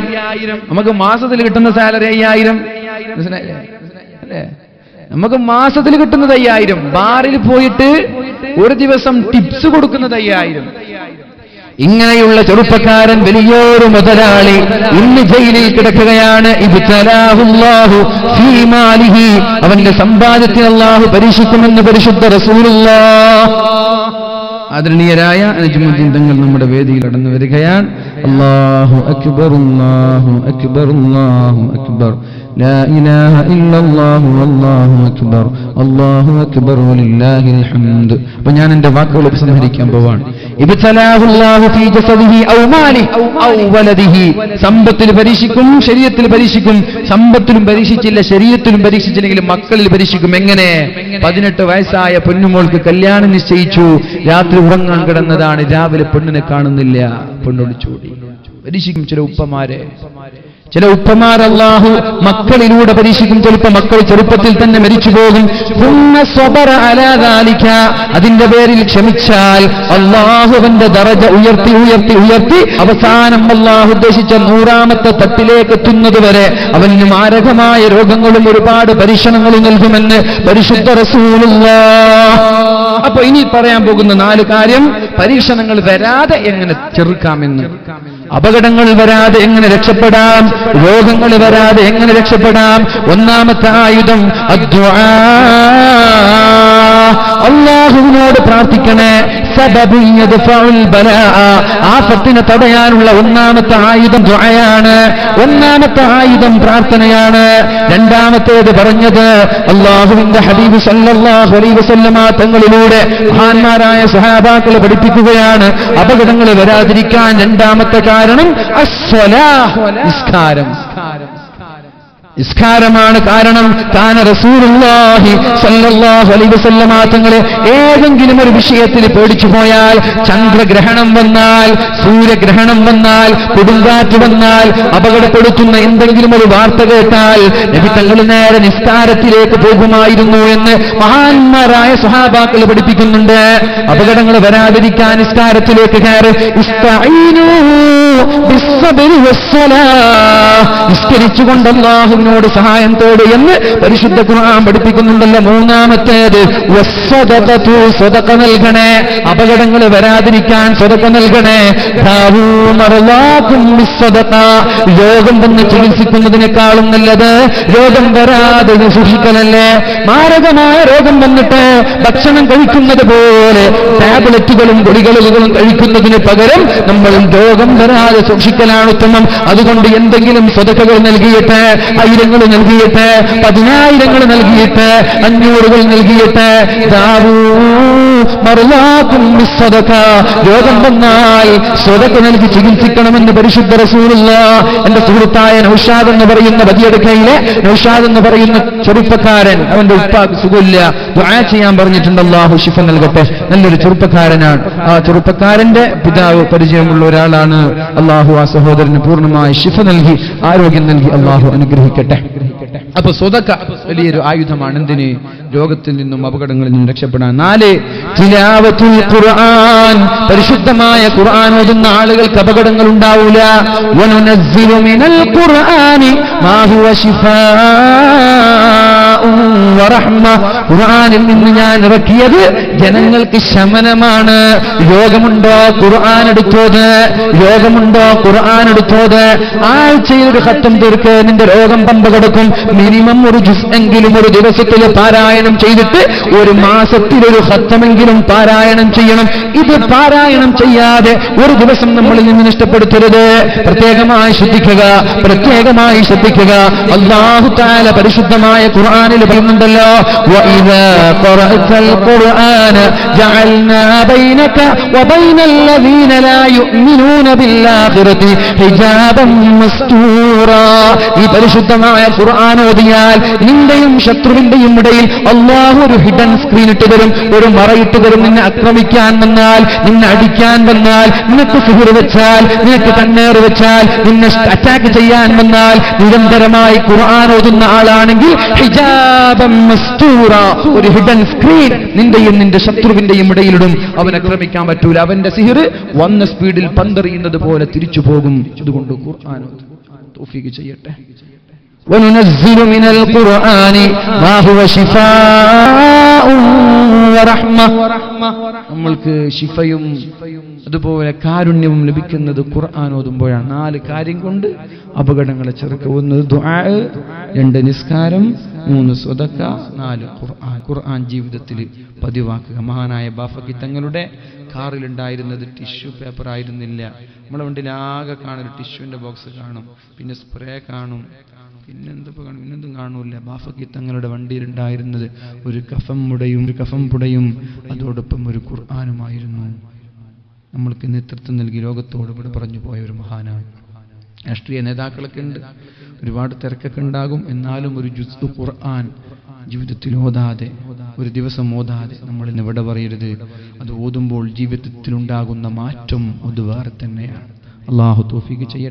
നമുക്ക് മാസത്തിൽ കിട്ടുന്ന സാലറി 5000. മനസ്സിലായില്ലേ അല്ലേ? നമുക്ക് മാസത്തിൽ കിട്ടുന്നത് 5000. ബാറിൽ പോയിട്ട് ഒരു ദിവസം ടിപ്സ് കൊടുക്കുന്നത് 5000. ഇങ്ങനെയുള്ള ചെറുപ്പക്കാരൻ വലിയൊരു മുതലാളി ഇന്ന് ജയിലിൽ കിടക്കുകയാണ്. ഇബ്തലാഹുല്ലാഹു ഫീ മാലിഹി, അവന്റെ സമ്പാദ്യത്തിൽ അല്ലാഹു പരീക്ഷിക്കുമെന്ന് പരിശുദ്ധ റസൂലുള്ളാഹ്. ആദരണീയരായ നജ്മുദ്ദീൻ തങ്ങൾ നമ്മുടെ വേദിയിൽ കടന്നു വരികയാണ്. അല്ലാഹു അക്ബർ, അല്ലാഹു അക്ബർ, അല്ലാഹു അക്ബർ, ലാ ഇലാഹ ഇല്ലല്ലാഹു വല്ലാഹു അക്ബർ, അല്ലാഹു അക്ബർ വലില്ലാഹിൽ ഹംദ്. അപ്പോൾ ഞാൻ എൻ്റെ വാക്കുകൾ ഉപസംഹരിക്കാൻ പോവാണ്. ഇബ്തലാഹുല്ലാഹു ഫീ ജസദിഹി ഔ മാലിഹി ഔ വലദിഹി, സമ്പത്തിൽ പരീക്ഷിക്കും, ശരീരത്തിൽ പരീക്ഷിക്കും. സമ്പത്തിലും പരീക്ഷിച്ചില്ല, ശരീരത്തിലും പരീക്ഷിച്ചില്ലെങ്കിൽ മക്കളിൽ പരീക്ഷിക്കും. എങ്ങനെ? 18 വയസ്സായ പൊന്നുമോൾക്ക് കല്യാണം നിശ്ചയിച്ചു, രാത്രി ഉറങ്ങാൻ കിടന്നതാണ്, രാവിലെ പെണ്ണിനെ കാണുന്നില്ല, പെണ്ണൊളിച്ചോടി. പരീക്ഷിക്കും ചില ഉപ്പമാർ അല്ലാഹു മക്കളിലൂടെ പരീക്ഷിക്കും. ചിലപ്പോൾ മക്കൾ ചെറുപ്പത്തിൽ തന്നെ മരിച്ചു പോകും. അതിന്റെ പേരിൽ ക്ഷമിച്ചാൽ അല്ലാഹു അവന്റെ ദറജ ഉയർത്തി ഉയർത്തി ഉയർത്തി അവസാനം അല്ലാഹു ഉദ്ദേശിച്ച 100ാമത്തെ തട്ടിലേക്ക് എത്തുന്നതുവരെ അവന് മാരകമായ രോഗങ്ങളും ഒരുപാട് പരീക്ഷണങ്ങളും നൽകുമെന്ന് പരിശുദ്ധ റസൂലുള്ളാഹ്. അപ്പൊ ഇനി പറയാൻ പോകുന്ന 4 കാര്യം, പരീക്ഷണങ്ങൾ വരാതെ എങ്ങനെ ചെറുക്കാമെന്ന്, അപകടങ്ങൾ വരാതെ എങ്ങനെ രക്ഷപ്പെടാം, രോഗങ്ങൾ വരാതെ എങ്ങനെ രക്ഷപ്പെടാം. ഒന്നാമത്തെ ആയുധം അദ്ദുആ, അല്ലാഹുവിനോട് പ്രാർത്ഥിക്കണേ. സബബുൻ യദ്ഫഉൽ ബലാഅ, ആഫത്തിനെ തടയാനുള്ള ഒന്നാമത്തെ ആയുധം ദുആയാണ്. ഒന്നാമത്തെ ആയുധം പ്രാർത്ഥനയാണ്. രണ്ടാമത്തേത് പറഞ്ഞത് അല്ലാഹുവിന്റെ ഹബീബ് സല്ലല്ലാഹു അലൈഹി വസല്ലമ തങ്ങളിലൂടെ മഹാന്മാരായ സ്വഹാബാക്കളെ പഠിപ്പിക്കുകയാണ്. അപകടങ്ങൾ വരാതിരിക്കാൻ രണ്ടാമത്തെ കാരണം അസ്സലാഹ്, നിസ്കാരമാണ് കാരണം. കാന റസൂലുള്ളാഹി സ്വല്ലല്ലാഹു അലൈഹി വസല്ലമ തങ്ങളെ ഏതെങ്കിലും ഒരു വിഷയത്തിൽ പേടിച്ചു പോയാൽ, ചന്ദ്രഗ്രഹണം വന്നാൽ, സൂര്യഗ്രഹണം വന്നാൽ, കൊടുങ്കാറ്റ് വന്നാൽ, അപകടപ്പെടുത്തുന്ന എന്തെങ്കിലും ഒരു വാർത്ത കേട്ടാൽ നബി തങ്ങൾ നേരെ നിസ്കാരത്തിലേക്ക് പോകുമായിരുന്നു എന്ന് മഹാന്മാരായ സ്വഹാബാക്കൾ പഠിപ്പിക്കുന്നുണ്ട്. അപകടങ്ങൾ വരാതിരിക്കാൻ നിസ്കാരത്തിലേക്ക് കയറി. ഇസ്തഈനൂ ബിസ്സബ്രി വസ്സലാഹ്, നിസ്കരിച്ചുകൊണ്ട് അല്ലാഹുവിനോട് സഹായം തേട് എന്ന് പരിശുദ്ധ ഖുർആൻ പഠിപ്പിക്കുന്നുണ്ടല്ലോ. മൂന്നാമത്തേത് വസ്സദഖതു, സ്വതക്ക നൽകണേ. അപകടങ്ങൾ വരാതിരിക്കാൻ സ്വതക്ക നൽകണേ. ദാവൂ മർളാകും ബിസ്സദഖ, രോഗം വന്ന് ചികിത്സിക്കുന്നതിനേക്കാളും നല്ലത് രോഗം വരാതെ സൂക്ഷിക്കലല്ലേ. മാരകമായ രോഗം വന്നിട്ട് ഭക്ഷണം കഴിക്കുന്നത് പോലെ ടാബ്ലറ്റുകളും ഗുളികകളും കഴിക്കുന്നതിന് പകരം നമ്മൾ രോഗം വരാതെ സൂക്ഷിക്കലാണ് ഉത്തമം. അതുകൊണ്ട് എന്തെങ്കിലും സ്വതക്കകൾ നൽകിയിട്ട്, 1000 നൽകിയിട്ട്, 10000 നൽകിയിട്ട്, 500 നൽകിയിട്ട്, രോഗം വന്നാൽ സ്വതക്ക നൽകി ചികിത്സിക്കണമെന്ന് പരിശുദ്ധ റസൂലുള്ളാഹ്. എന്റെ സുഹൃത്തായ നൗഷാദ് എന്ന് പറയുന്ന ബദിയടുക്കയിലെ നൗഷാദ് എന്ന് പറയുന്ന ചെറുപ്പക്കാരൻ, അവന്റെ ഉപ്പാക്ക് സുഖമില്ല, ദുആ ചെയ്യാൻ പറഞ്ഞിട്ടുണ്ട്. അല്ലാഹു ശിഫ നൽകട്ടെ. നല്ലൊരു ചെറുപ്പക്കാരനാണ്. ആ ചെറുപ്പക്കാരന്റെ പിതാവ് പരിചയമുള്ള ഒരാളാണ്. അല്ലാഹു ആ സഹോദരന് പൂർണ്ണമായി ശിഫ നൽകി ആരോഗ്യം നൽകി അല്ലാഹു അനുഗ്രഹിക്കട്ടെ. അപ്പൊ സ്വതക്ക വലിയൊരു ആയുധമാണ്. എന്തിന്? രോഗത്തിൽ നിന്നും അപകടങ്ങളിൽ നിന്നും രക്ഷപ്പെടാൻ. 4, തിലാവത്തുൽ ഖുർആൻ, പരിശുദ്ധമായ ഖുർആൻ ഓതുന്ന ആളുകൾക്ക് അപകടങ്ങൾ ഉണ്ടാവില്ല. വനുനസ്സിലു മിനൽ ഖുർആനി മാ ഹുവ ശിഫാഉൻ വറഹ്മ, ഖുർആനിൽ നിന്ന് ഞാൻ ഇറക്കിയത് ജനങ്ങൾക്ക് ശമനമാണ്. രോഗമുണ്ടോ ഖുർആൻ എടുത്തോത്, രോഗമുണ്ടോ ഖുർആൻ എടുത്തോത്. ആഴ്ചയിൽ ഒരു ഖത്തം തീർക്ക്, നിന്റെ രോഗം പമ്പ കൊടുക്കും. മിനിമം ഒരു ജുസ് എങ്കിലും ഒരു ദിവസത്തിൽ പാരായണം ചെയ്തിട്ട് ഒരു മാസത്തിൽ ഒരു ഖത്തമെങ്കിലും പാരായണം ചെയ്യണം. ഇത് പാരായണം ചെയ്യാതെ ഒരു ദിവസം നമ്മളിൽ നിന്ന് നഷ്ടപ്പെടുത്തരുത്. പ്രത്യേകമായി ശ്രദ്ധിക്കുക, പ്രത്യേകമായി ശ്രദ്ധിക്കുക. അല്ലാഹു തആല പരിശുദ്ധമായ ഖുർആനിൽ പറയുന്നുണ്ടല്ലോ, വഇദാ ഖറഅതൽ ഖുർആന ജഅൽനാ ബൈനക വബൈനൽ ലദീന ലാ യുഅ്മിനൂന ബിൽആഖിറതി ഹിജാബൻ മസ്തൂറാ. ഈ പരിശുദ്ധമായ ഖുർആൻ ഓതിയാൽ നിന്റെയും ശത്രുവിന്റെയും ഇടയിൽ അല്ലാഹു ഒരു ഹിഡൻ സ്ക്രീൻ ഇട്ട് തരും, ഒരു മറയിട്ട് തരും. നിന്നെ ആക്രമിക്കാൻ വന്നാൽ, നിന്നെ അടിക്കാൻ വന്നാൽ, നിനക്ക് സിഹിർ വെച്ചാൽ, നിനക്ക് കണ്ണേറ് വെച്ചാൽ, നിന്നെ അറ്റാക്ക് ചെയ്യാൻ വന്നാൽ, നിരന്തരമായി ഖുർആൻ ഓതുന്ന ആളാണെങ്കിൽ ഹിജാബൻ മസ്തൂറ, ഒരു ഹിഡൻ സ്ക്രീൻ നിന്റെയും നിന്റെ ശത്രുവിന്റെയും ഇടയിലിടും. അവൻ ആക്രമിക്കാൻ പറ്റൂല. അവന്റെ സിഹിർ വന്ന സ്പീഡിൽ പന്തെറിയുന്നത് പോലെ തിരിച്ചു പോകും. അതുകൊണ്ട് ഖുർആൻ തൗഫീഖ് ചെയ്യട്ടെ. وَنُنَزِّلُ مِنَ الْقُرْآنِ مَا هُوَ شِفَاءٌ വറഹ്മ. നമ്മൾക്ക് ശിഫയും അതുപോലെ കാരുണ്യവും ലഭിക്കുന്നത് ഖുർആൻ ഓതുമ്പോഴാണ്. 4 കാര്യം കൊണ്ട് അപകടങ്ങളെ ചെറുക്കുക. 1 ദുആ, 2 നിസ്കാരം, 3 സ്വതക്ക, 4 ഖുർആൻ. ഖുർആൻ ജീവിതത്തിൽ പതിവാക്കുക. മഹാനായ ബാഫക്കി തങ്ങളുടെ കാറിലുണ്ടായിരുന്നത് ടിഷ്യൂ പേപ്പർ ആയിരുന്നില്ല. നമ്മളെ വണ്ടിയിലാകെ കാണും ടിഷ്യൂവിന്റെ ബോക്സ് കാണും, പിന്നെ സ്പ്രേ കാണും, പിന്നെന്തും കാണൂല. ബാഫക്കി തങ്ങളുടെ വണ്ടിയിലുണ്ടായിരുന്നത് ഒരു കഫം പുടയും അതോടൊപ്പം ഒരു ഖുർആനുമായിരുന്നു. നമ്മൾക്ക് നേതൃത്വം നൽകി ലോകത്തോട് ഇവിടെ പറഞ്ഞു പോയ ഒരു മഹാനാണ്. രാഷ്ട്രീയ നേതാക്കളൊക്കെ ഉണ്ട്, ഒരുപാട് തിരക്കൊക്കെ ഉണ്ടാകും. എന്നാലും ഒരു ജുസ്ഉ ഖുർആൻ ജീവിതത്തിൽ ഓതാതെ, ഒരു ദിവസം ഓതാതെ നമ്മൾ ഇന്ന് ഇവിടെ പറയരുത്. അത് ഓതുമ്പോൾ ജീവിതത്തിലുണ്ടാകുന്ന മാറ്റം അത് വേറെ തന്നെയാണ്. അല്ലാഹു തൗഫീഖ് ചെയ്യട്ടെ.